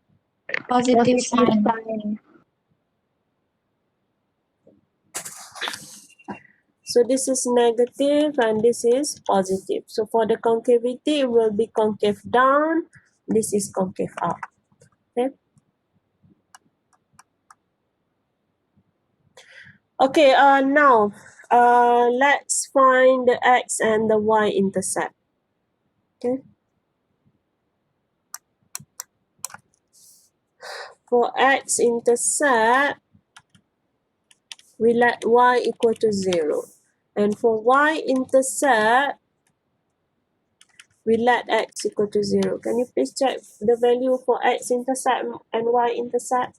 Positive sign. sign. So this is negative and this is positive. So for the concavity, it will be concave down. This is concave up. Okay. Okay. Now, let's find the x and the y intercept. Okay. For x intercept, we let y equal to 0, and for y intercept, we let x equal to 0. Can you please check the value for x intercept and y intercept?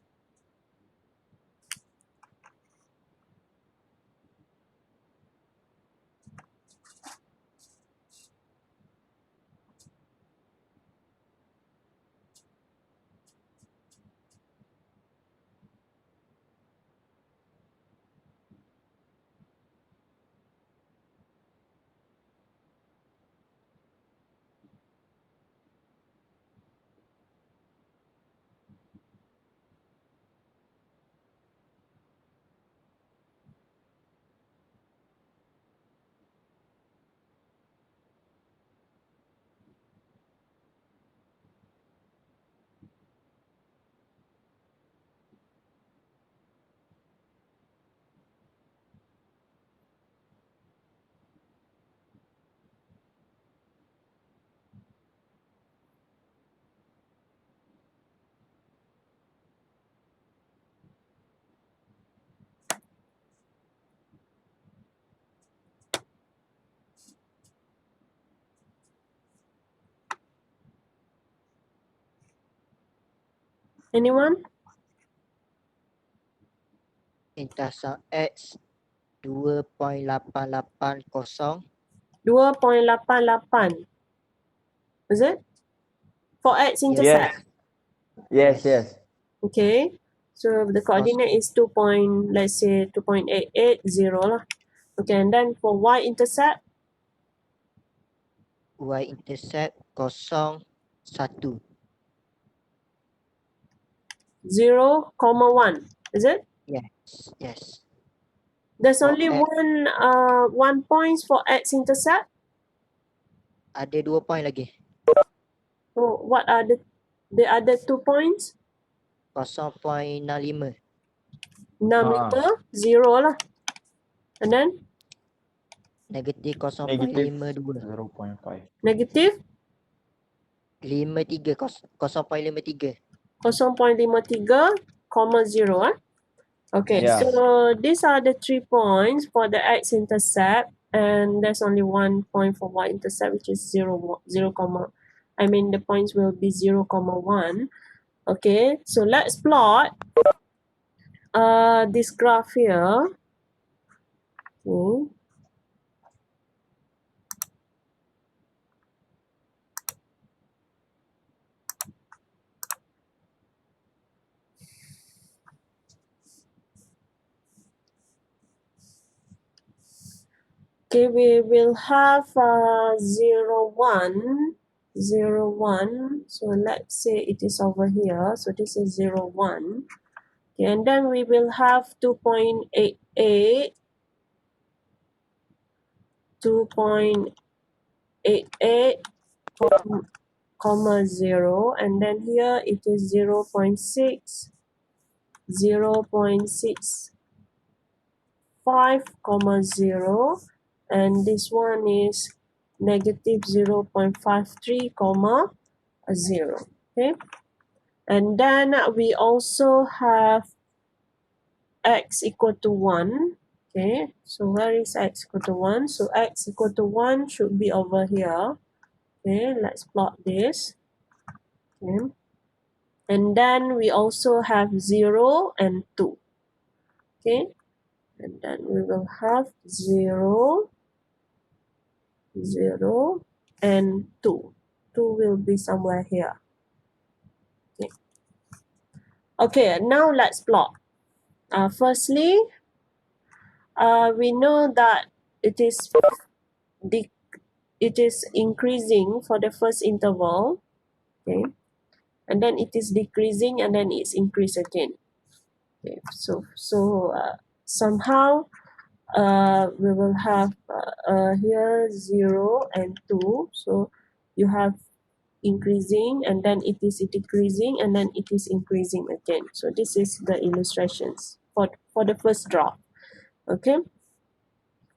Anyone? Intercept X 2.880. 2.88. Is it? For X intercept. Yes. Yes. Okay. So the coordinate is 2 point, let's say 2.880 lah. Okay, and then for Y intercept, Y intercept 0.1. 0.1. Is it? Yes. There's For only X. one points for X intercept. Ada 2 point lagi. So what are the other 2 points? 0.65. 65, 0 lah. And then Negatif Negative 0.52. 0.5. negative 0.53. 0.53, Okay, Yeah. so these are the 3 points for the X intercept, and there's only 1 point for Y intercept, which is 0, the points will be 0.1. Okay, so let's plot this graph here. Okay. Okay, we will have 0, 1, 0, 1. So let's say it is over here. So this is 0, 1. Okay, and then we will have 2.88, 2.88, comma 0. And then here it is 0.6, 0.6, 5, 0, and this one is negative 0.53, 0. Okay, and then we also have x equal to 1. Okay, so where is x equal to 1? So x equal to 1 should be over here. Okay, let's plot this. Okay, and then we also have 0 and 2. Okay, and then we will have 0, 0, and 2. 2 will be somewhere here. Okay, now let's plot. Firstly, we know that it is increasing for the first interval, okay, and then it is decreasing, and then it's increase again. Okay, so somehow we will have here 0 and 2. So you have increasing, and then it is decreasing, and then it is increasing again. So this is the illustrations for the first draft. Okay,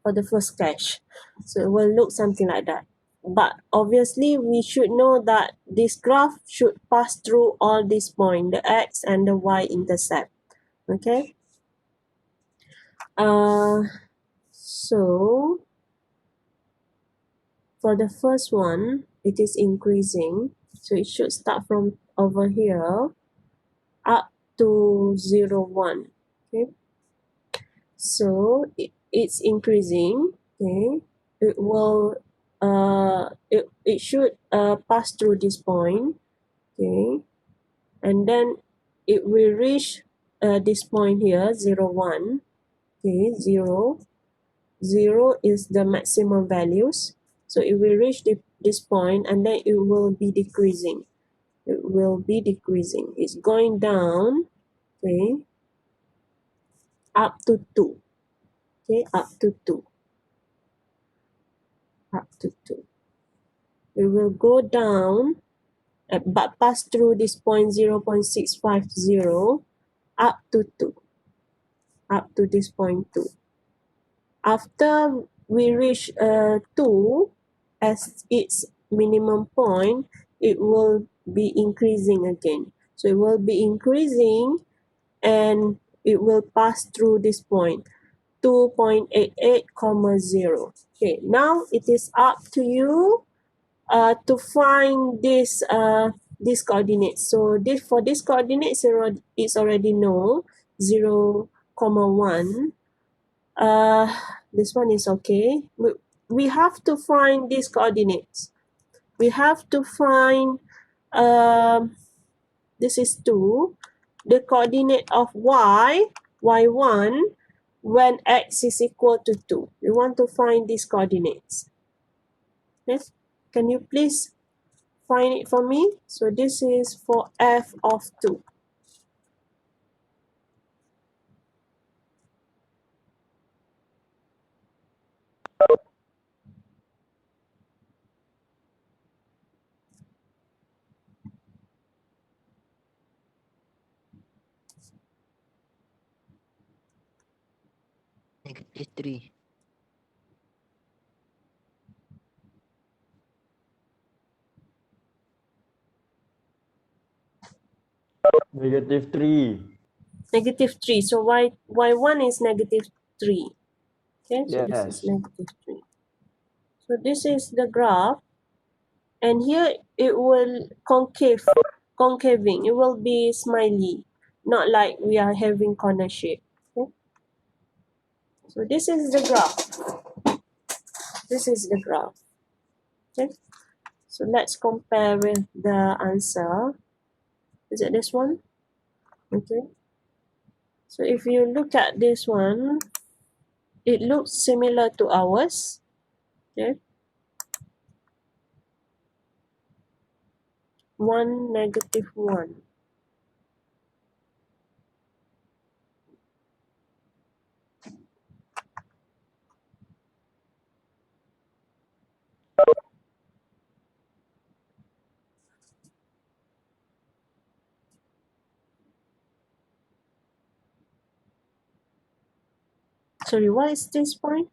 for the first sketch. So it will look something like that. But obviously we should know that this graph should pass through all these points, the x and the y intercept. Okay, so for the first one, it is increasing, so it should start from over here up to 0, 1. Okay, so it's increasing. Okay, it will it should pass through this point. Okay, and then it will reach this point here, 0, 1. Okay, 0 is the maximum values, so it will reach this point, and then it will be decreasing. It's going down. Okay, up to 2. Okay, up to 2. It will go down, but pass through this point 0.650 up to 2. Up to this point 2. After we reach 2 as its minimum point, it will be increasing again. So it will be increasing, and it will pass through this point 2.88, 0. Okay, now it is up to you to find this these coordinates. So this for this coordinates it's already known 0, 1. This one is okay. We have to find these coordinates. We have to find this is 2, the coordinate of y1 when x is equal to 2. We want to find these coordinates. Yes, can you please find it for me? So this is for f of 2. -3. -3. -3. So y1 is -3. Okay, so this is Yes. -3. So this is the graph, and here it will concaving. It will be smiley, not like we are having corner shape. Okay? So this is the graph. This is the graph. Okay. So let's compare with the answer. Is it this one? Okay. So if you look at this one, it looks similar to ours. Okay. 1, -1. Sorry, what is this point?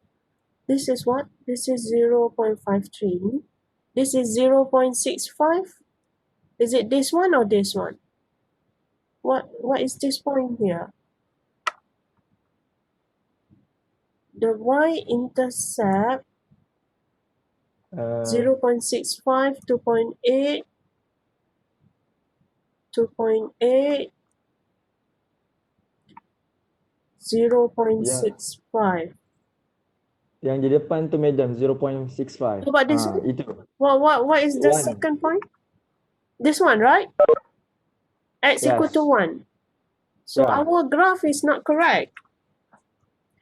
This is what? This is 0.53. This is 0.65. Is it this one or this one? What is this point here? The y-intercept 0.65, 2.8, 2.8, 0.65. Yang di depan tu madam 0.65. What about this one? Itu. What is the 1. second point? This one, right? X equal to Yes. 1. So Yeah. our graph is not correct.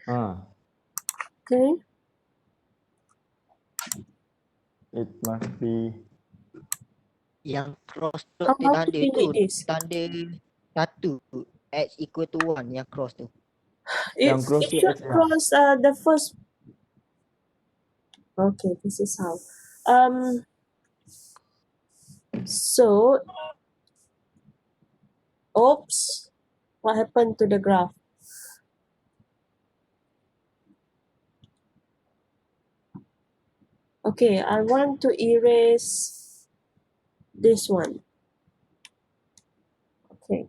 Okay. It must be Yang cross tu How to tanda tu, delete this? tanda 1, x equal to 1 yang cross tu. yang It cross tu should X lah. cross the first. Okay, this is how. So, oops, what happened to the graph? Okay, I want to erase this one. Okay.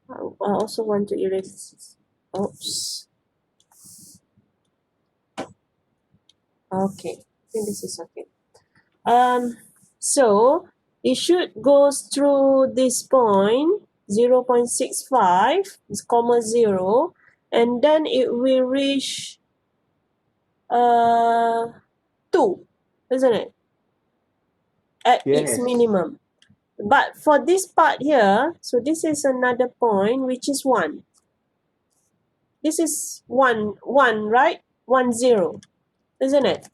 I also want to erase. Oops. Okay, I think this is okay. So it should goes through this point 0.65, 0, and then it will reach 2, isn't it? At its Yes. minimum. But for this part here, so this is another point which is 1. This is 1, right? 1, 0, isn't it?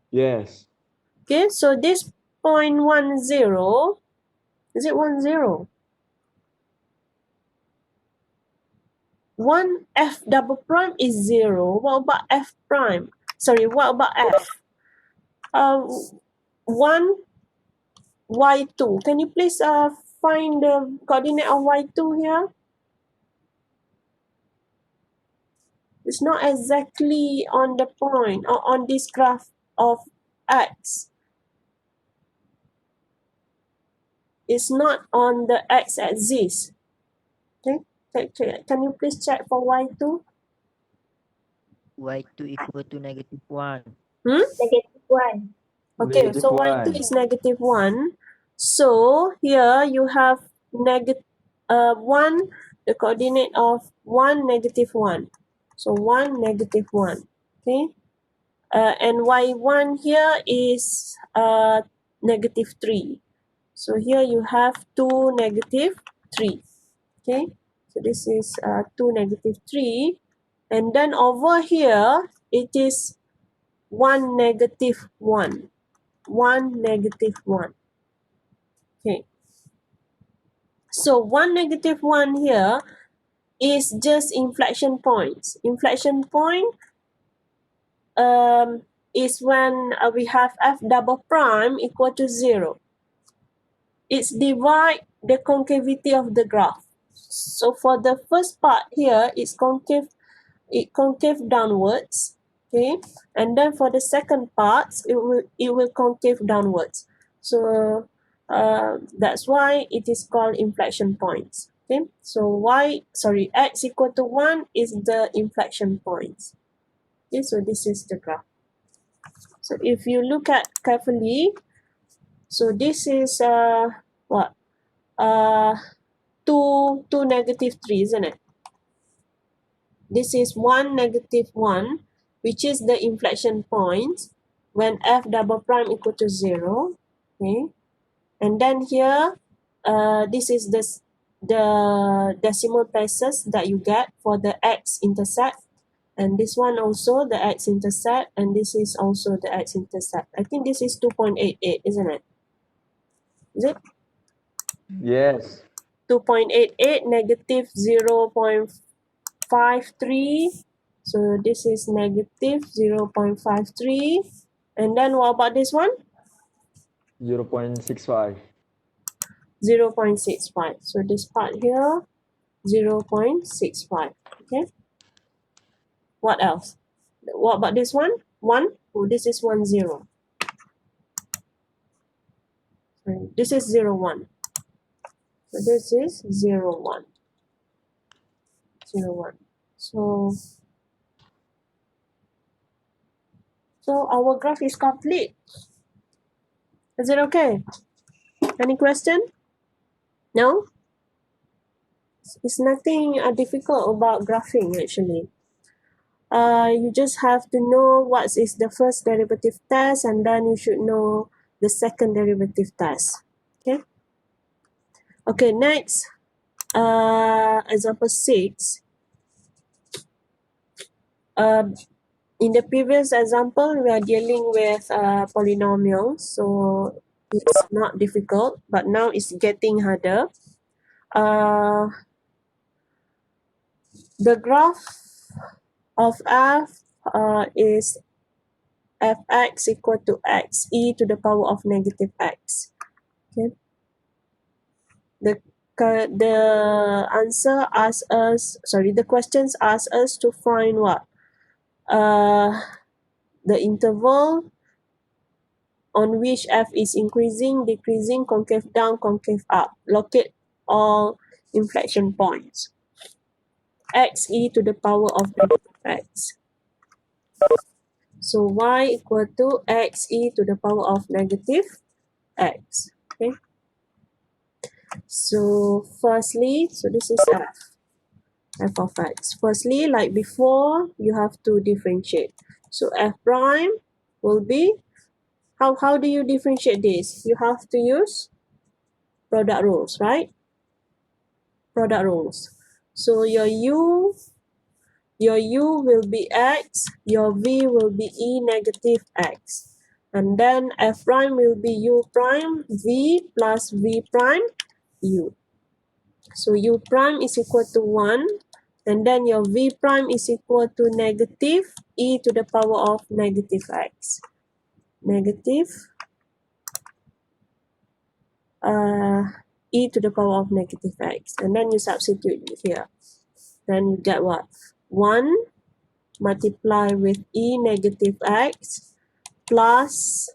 Yes. Okay, so this point 1, 0, is it 1, 0? 1 f double prime is 0. What about f prime? Sorry, what about f? 1 y2. Can you please find the coordinate of y2 here? It's not exactly on the point or on this graph of x. It's not on the x-axis. Okay, can you please check for y2? y2 equal to -1. Hmm? -1. Okay, Negative so y2 1. is -1. So here you have the coordinate of 1, -1. So 1, -1. Okay. And y1 here is -3. So here you have 2, -3. Okay. So this is 2, -3. And then over here, it is 1, -1. 1, -1. Okay. So 1, -1 here is just inflection points. Inflection point is when we have f double prime equal to 0. It's divide the concavity of the graph. So for the first part here, it concave downwards. Okay, and then for the second part, it will concave downwards. So that's why it is called inflection points. Okay, so x equal to 1 is the inflection points. Okay, so this is the graph. So if you look at carefully, so this is what 2, 3, isn't it? This is 1, -1, which is the inflection point when f double prime equal to 0. Okay, and then here this is the decimal places that you get for the x-intercept, and this one also the x-intercept, and this is also the x-intercept. I think this is 2.88, isn't it? Is it? Yes. 2.88 -0.53. So this is -0.53. And then what about this one? 0.65. 0.65. So this part here, 0.65. Okay. What else? What about this one? 1. Oh, this is 1, 0. This is 0, 1. So this is 0, 1. 0, 1. So our graph is complete. Is it okay? Any question? No? It's nothing difficult about graphing actually. You just have to know what is the first derivative test, and then you should know the second derivative test. Okay. Okay, next. Example 6. In the previous example, we are dealing with polynomials, so it's not difficult, but now it's getting harder. The graph of f is fx equal to x e to the power of -x. Okay. The answer asks us, the questions ask us to find what? The interval on which f is increasing, decreasing, concave down, concave up. Locate all inflection points. X e to the power of -x. So y equal to x e to the power of -x. Okay. So firstly, so this is f of x. Firstly, like before, you have to differentiate. So f prime will be, how do you differentiate this? You have to use product rules, right? Product rules. So your u will be x, your v will be e negative x. And then f prime will be u prime v plus v prime u. So u prime is equal to 1, and then your v prime is equal to negative e to the power of -x. Negative e to the power of -x. And then you substitute here. Then you get what? 1 multiply with e negative x plus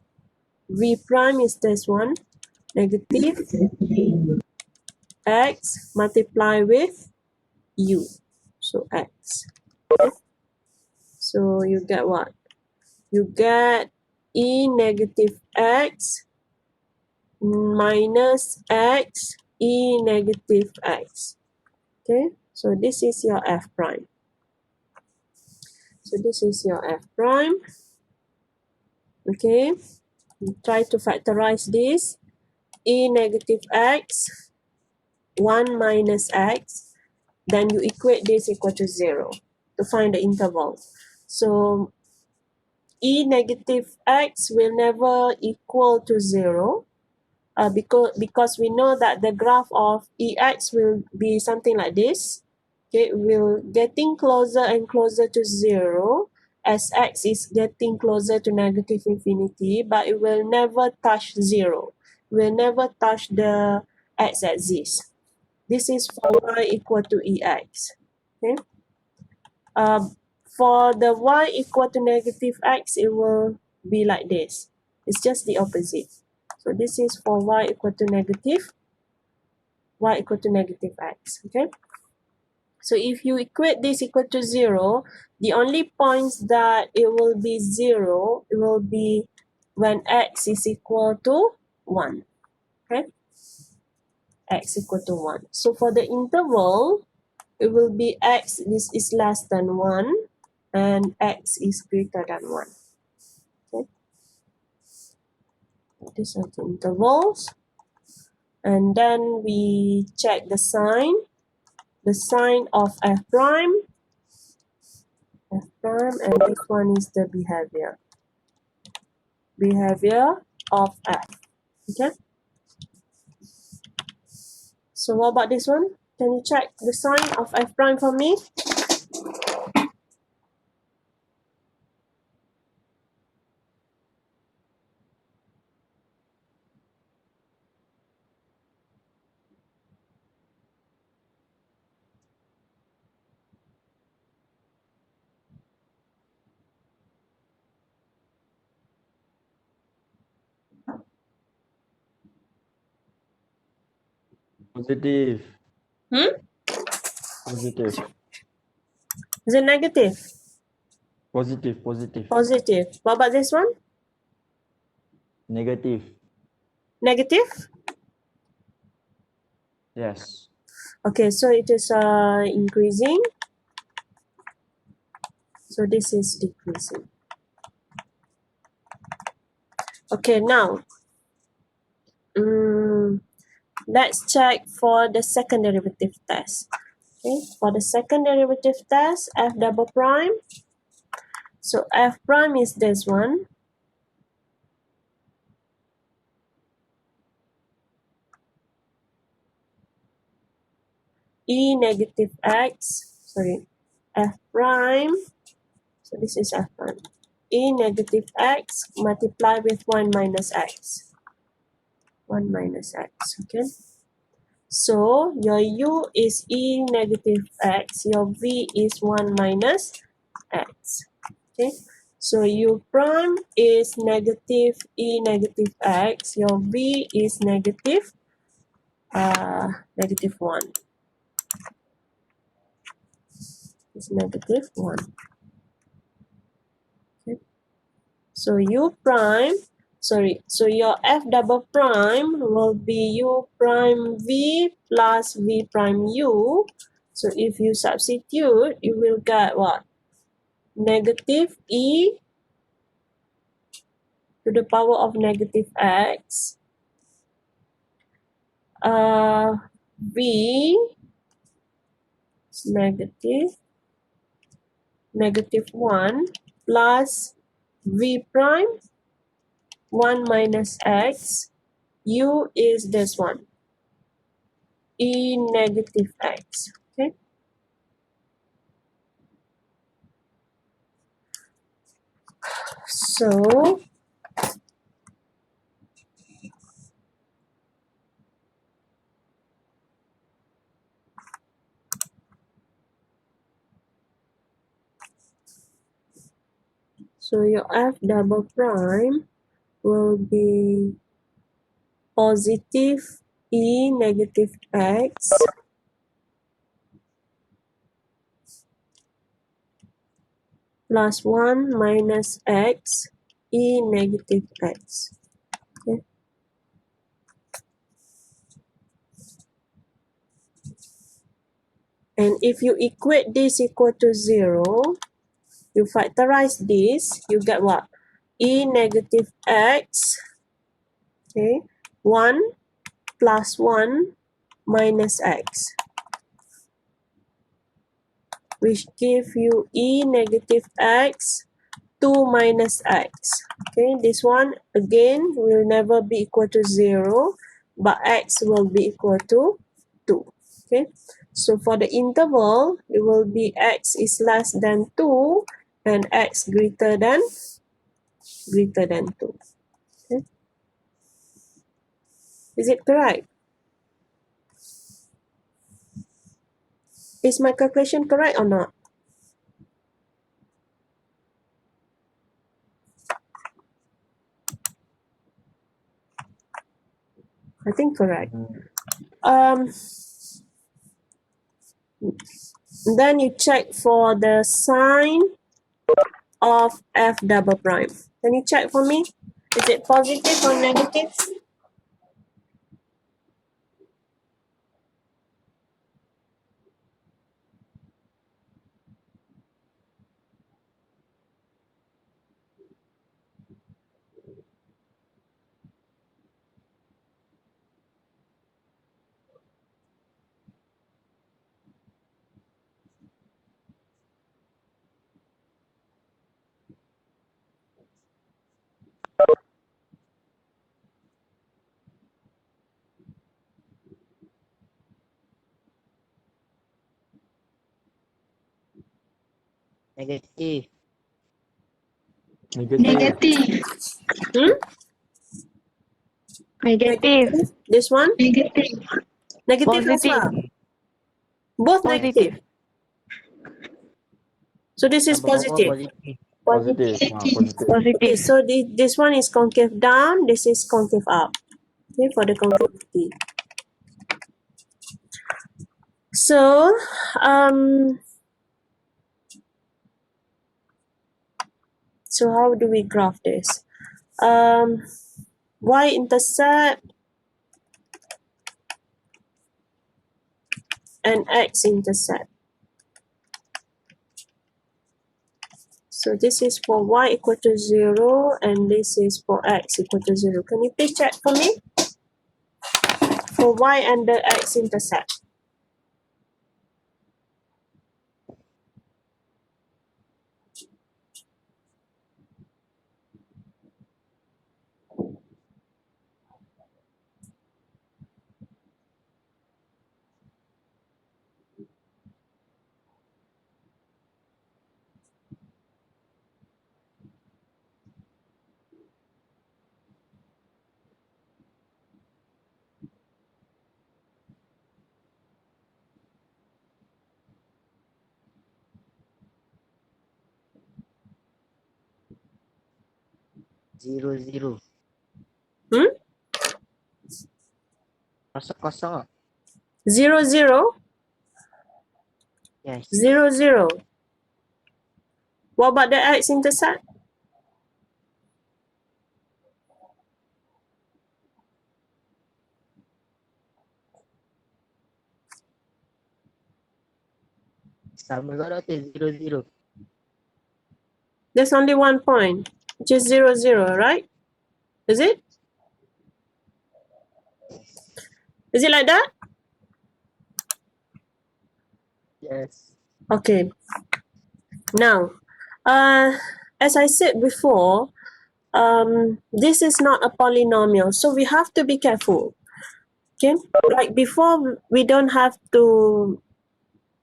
v prime is this one, negative x multiply with u. So x. Okay. So you get what? You get e negative x minus x e negative x. Okay, so this is your f prime. So this is your f prime. Okay, try to factorize this. E negative x, 1 minus x, then you equate this equal to 0 to find the interval. So e negative x will never equal to 0 because we know that the graph of ex will be something like this. Okay, will getting closer and closer to 0 as x is getting closer to negative infinity, but it will never touch 0. It will never touch the x-axis. This is for y equal to ex. Okay. For the y equal to negative x, it will be like this. It's just the opposite. So this is for y equal to negative x. Okay. So if you equate this equal to 0, the only points that it will be 0, it will be when x is equal to 1. Okay. X equal to 1. So for the interval, it will be x this is less than 1 and x is greater than 1. Okay. These are the intervals. And then we check the sign of f prime, and this one is the behavior of f. Okay. So what about this one? Can you check the sign of f prime for me? Positive. Hmm? Positive. Is it negative? Positive. Positive. Positive. What about this one? Negative. Negative? Yes. Okay, so it is increasing. So this is decreasing. Okay, now let's check for the second derivative test. Okay, for the second derivative test, f double prime. So f prime is this one. E negative x, sorry, f prime. So this is f prime. E negative x multiplied with 1 minus x. 1 minus x, okay? So your u is e negative x, your v is 1 minus x, okay? So u prime is negative e negative x, your v is negative 1. It's negative 1. Okay. So u prime, so your f double prime will be u prime v plus v prime u. So if you substitute, you will get what? Negative e to the power of negative x v is negative 1 plus v prime 1 minus x, u is this one, e negative x. Okay. So your f double prime will be positive e negative x plus 1 minus x e negative x. Okay. And if you equate this equal to 0, you factorize this, you get what? E negative x, okay, 1 plus 1 minus x, which give you E negative x 2 minus x. Okay, this one again will never be equal to 0, but x will be equal to 2. Okay, so for the interval, it will be x is less than 2 and x greater than 2. Okay, is it correct? Is my calculation correct or not? I think correct. Then you check for the sign of f double prime. Can you check for me? Is it positive or negative? Negative. Negative. Negative. Hmm? Negative. This one? Negative. Negative as Positive. well. Both negative. Positive. So this is Sama-sama positive. positif. Positive. Positive. Okay, Positive. so this one is concave down, this is concave up. Okay, for the concavity. So, so how do we graph this? Y-intercept and x-intercept. So this is for y equal to 0 and this is for x equal to 0. Can you please check for me? For y and the x-intercept. Zero, zero. Hmm? Kosong-kosong. 0, 0, Yes. 0, 0. What about the x-intercept? Sama juga doktor. Zero, zero. There's only one point, which is 0, 0, right? Is it? Is it like that? Yes. Okay. Now, as I said before, this is not a polynomial, so we have to be careful. Okay, like before, we don't have to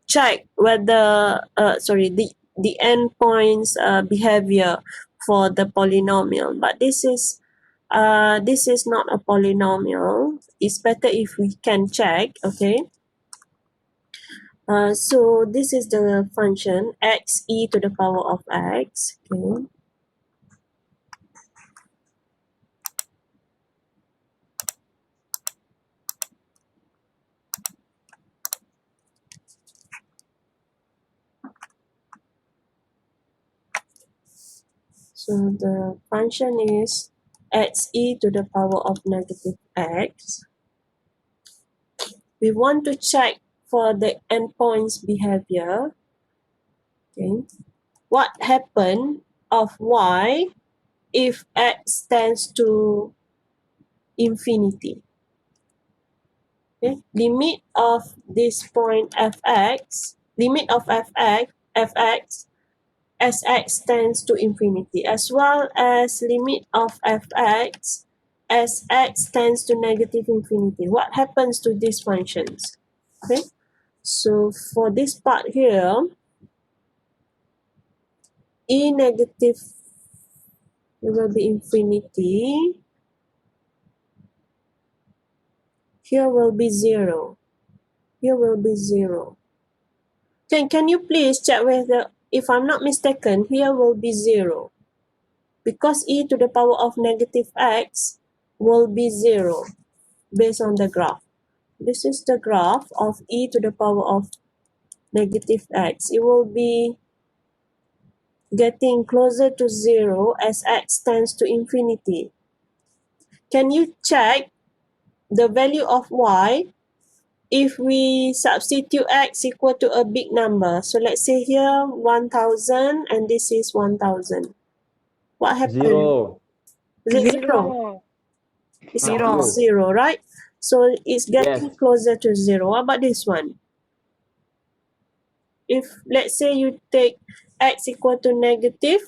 check whether the endpoints behavior for the polynomial, but this is not a polynomial. It's better if we can check. Okay, so this is the function x e to the power of x. Okay, so the function is x e to the power of negative x. We want to check for the endpoints behavior. Okay. What happen of y if x tends to infinity? Okay. Limit of this point fx, limit of fx as x tends to infinity, as well as limit of fx as x tends to negative infinity. What happens to these functions? Okay, so for this part here, e negative will be infinity, here will be 0, here will be 0. Can you please check whether, if I'm not mistaken, here will be 0, because e to the power of negative x will be 0 based on the graph. This is the graph of e to the power of negative x. It will be getting closer to 0 as x tends to infinity. Can you check the value of y if we substitute x equal to a big number? So let's say here 1000 and this is 1000. What happens? 0. Is it 0? It's Zero. 0, right? So it's getting Yes. closer to 0. What about this one? If let's say you take x equal to negative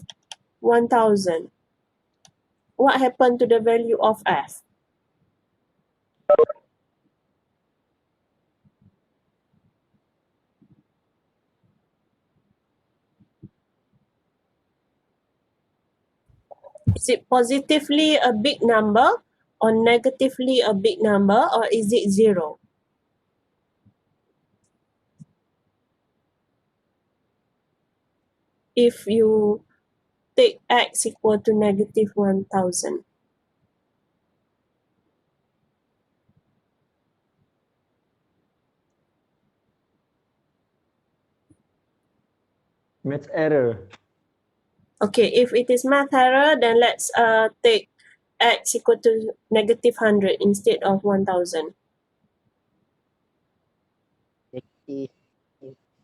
1000, what happened to the value of f? Is it positively a big number or negatively a big number, or is it 0? If you take x equal to negative 1000. Math error. Okay, if it is math error, then let's take x equal to negative 100 instead of 1000. Negative,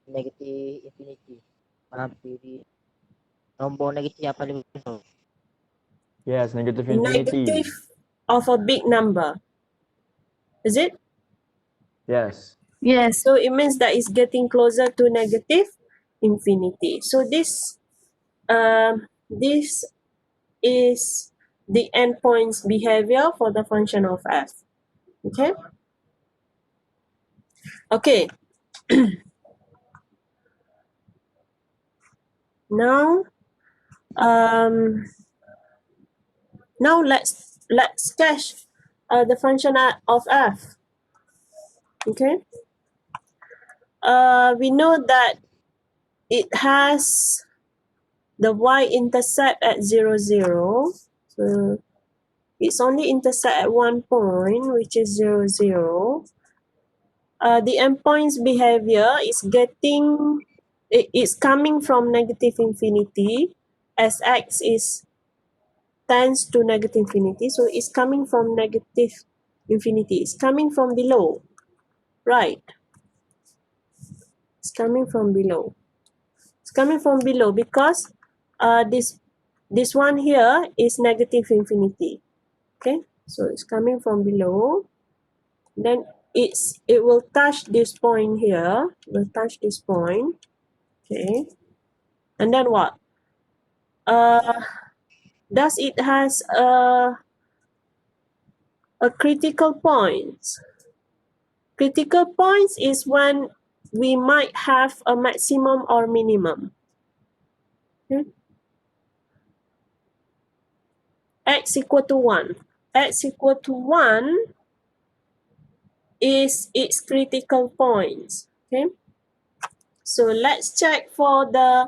negative infinity. Pilih nombor negatif yang paling besar. Yes, negative infinity. Negative of a big number. Is it? Yes. Yes. So it means that it's getting closer to negative infinity. So this is the endpoints behavior for the function of f. Okay. Okay. Now, now let's sketch the function of f. Okay. We know that it has the y-intercept at 0, 0. So it's only intersect at one point, which is 0, 0. The endpoints behavior is it's coming from negative infinity as x is tends to negative infinity. So it's coming from negative infinity. It's coming from below, right? It's coming from below. It's coming from below because this one here is negative infinity. Okay, so it's coming from below. Then it will touch this point here. Will touch this point. Okay, and then what? Does it has a critical point? Critical points is when we might have a maximum or minimum. Okay. X equal to 1. X equal to 1 is its critical points. Okay. So let's check for the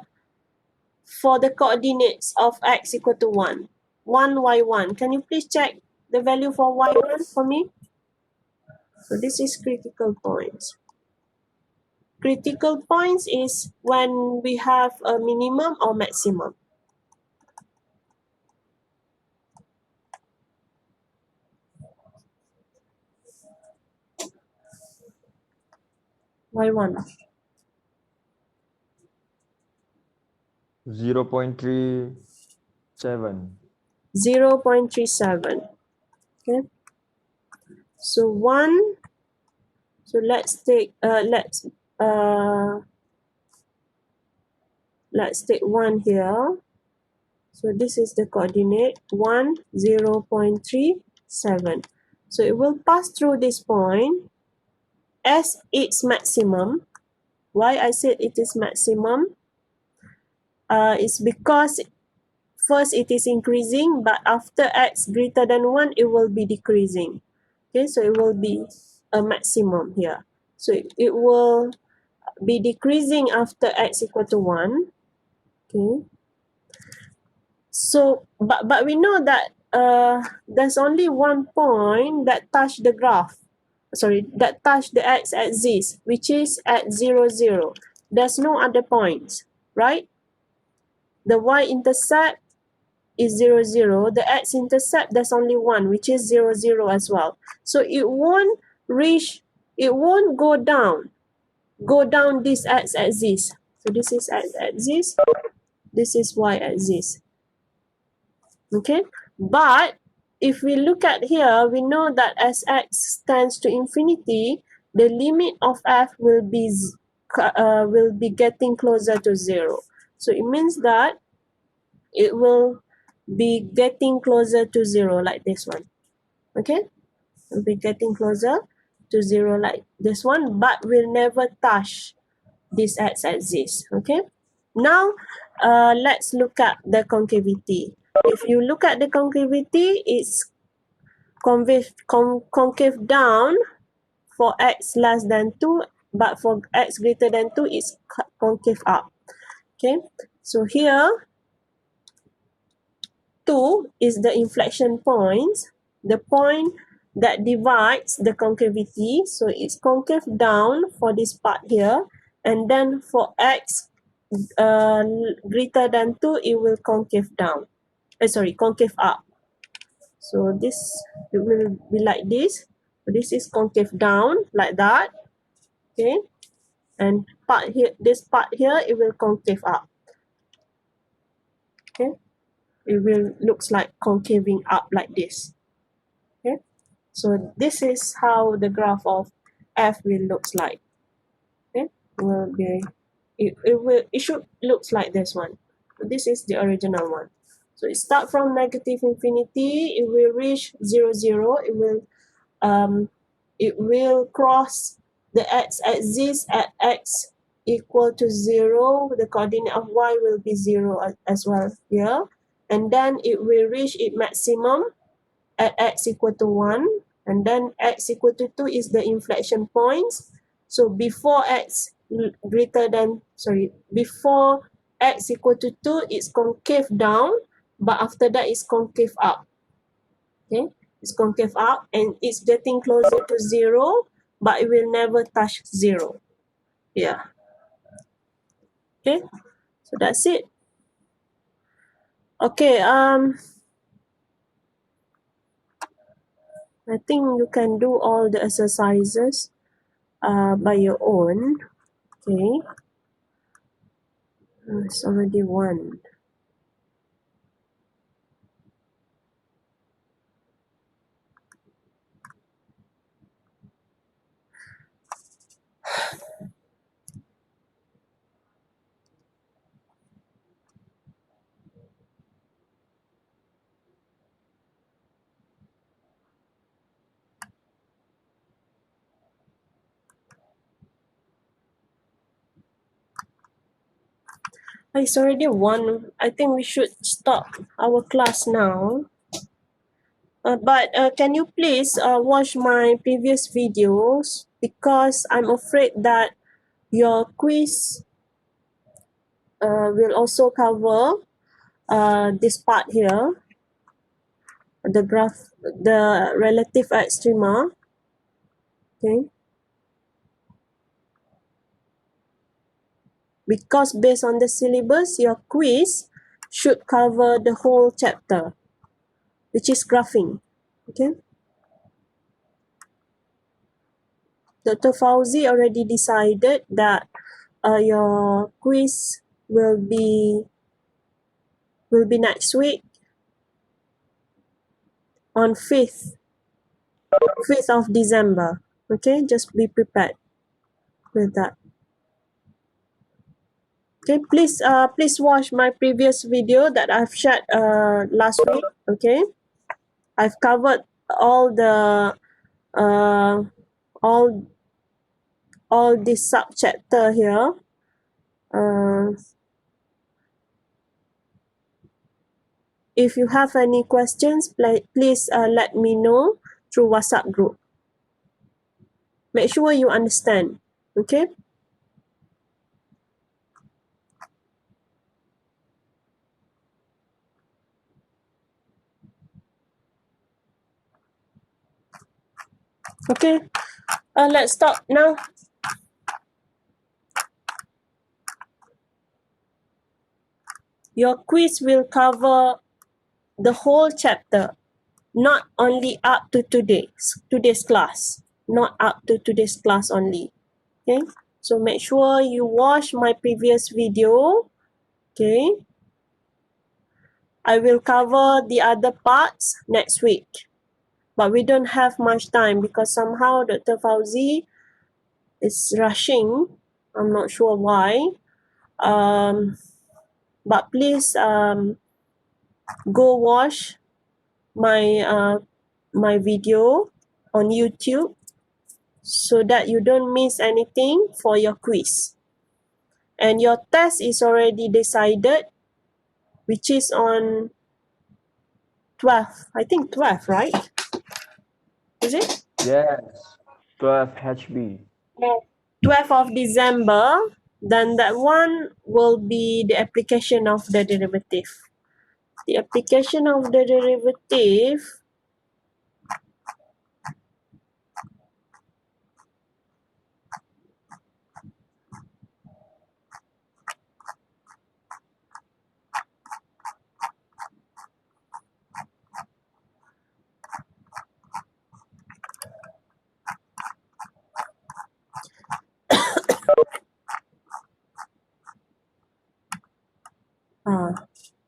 coordinates of x equal to 1. 1, y1. Can you please check the value for y1 for me? So this is critical points. Critical points is when we have a minimum or maximum. Y1. 0.37. 0.37. Okay. So 1. So let's take let's take 1 here. So this is the coordinate 1, 0.37. So it will pass through this point as its maximum. Why I said it is maximum? It's because first it is increasing, but after x greater than 1, it will be decreasing. Okay, so it will be a maximum here. So it will be decreasing after x equal to 1. Okay. So, but we know that there's only one point that touch the graph. Sorry, that touch the x-axis, which is at 0, 0. There's no other points, right? The y-intercept is 0, 0. The x-intercept, there's only one, which is 0, 0 as well. So it won't go down this x-axis. So this is x-axis, this is y-axis. Okay, but if we look at here, we know that as x tends to infinity, the limit of f will be getting closer to 0. So it means that it will be getting closer to 0 like this one. Okay, it will be getting closer to 0 like this one, but will never touch this x-axis. Okay, now let's look at the concavity. If you look at the concavity, it's concave down for x less than 2, but for x greater than 2, it's concave up. Okay, so here 2 is the inflection point, the point that divides the concavity. So it's concave down for this part here, and then for x greater than 2, it will concave down. Concave up. So this, it will be like this. So this is concave down like that. Okay, and this part here, it will concave up. Okay, it will looks like concaving up like this. Okay, so this is how the graph of f will looks like. Okay, it should looks like this one. So this is the original one. So it start from negative infinity, it will reach 0, 0. It will cross the x-axis at x equal to 0. The coordinate of y will be 0 as well here. And then it will reach its maximum at x equal to 1. And then x equal to 2 is the inflection point. So before x equal to 2, it's concave down, but after that it's concave up. Okay, it's concave up and it's getting closer to 0, but it will never touch 0. Yeah. Okay, so that's it. Okay, I think you can do all the exercises by your own. Okay, it's already 1. It's already 1. I think we should stop our class now. But can you please watch my previous videos, because I'm afraid that your quiz will also cover this part here, the graph, the relative extrema. Okay, because based on the syllabus, your quiz should cover the whole chapter, which is graphing. Okay, Dr. Fauzi already decided that your quiz will be next week on 5th of December. Okay, just be prepared with that. Okay, please watch my previous video that I've shared last week. Okay, I've covered all the all this subchapter here. If you have any questions, please let me know through WhatsApp group. Make sure you understand. Okay. Okay. Let's start now. Your quiz will cover the whole chapter, not only up to today's class, not up to today's class only. Okay, so make sure you watch my previous video. Okay, I will cover the other parts next week, but we don't have much time because somehow Dr. Fauzi is rushing. I'm not sure why. But please go watch my video on YouTube so that you don't miss anything for your quiz. And your test is already decided, which is on 12th. I think 12th, right? Is it? Yes. 12 HB. 12th of December. Then that one will be the application of the derivative. The application of the derivative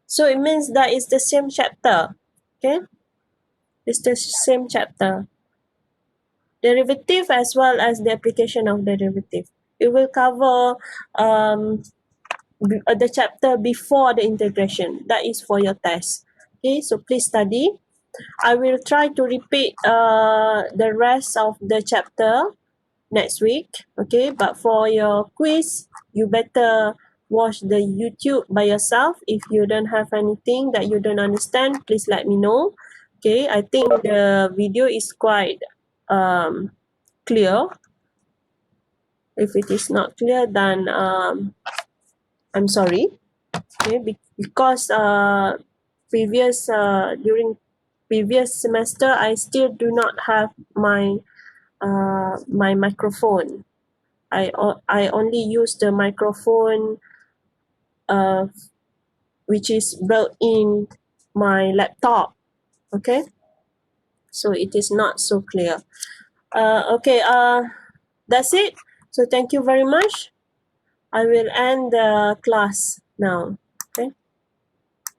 so it means that it's the same chapter. Okay? It's the same chapter. Derivative as well as the application of derivative. It will cover the chapter before the integration. That is for your test. Okay, so please study. I will try to repeat the rest of the chapter next week. Okay, but for your quiz, you better watch the YouTube by yourself. If you don't have anything that you don't understand, please let me know. Okay, I think the video is quite clear. If it is not clear, then I'm sorry. Okay, because during previous semester, I still do not have my my microphone. I only use the microphone which is built in my laptop. Okay, so it is not so clear. Okay, that's it. So thank you very much. I will end the class now.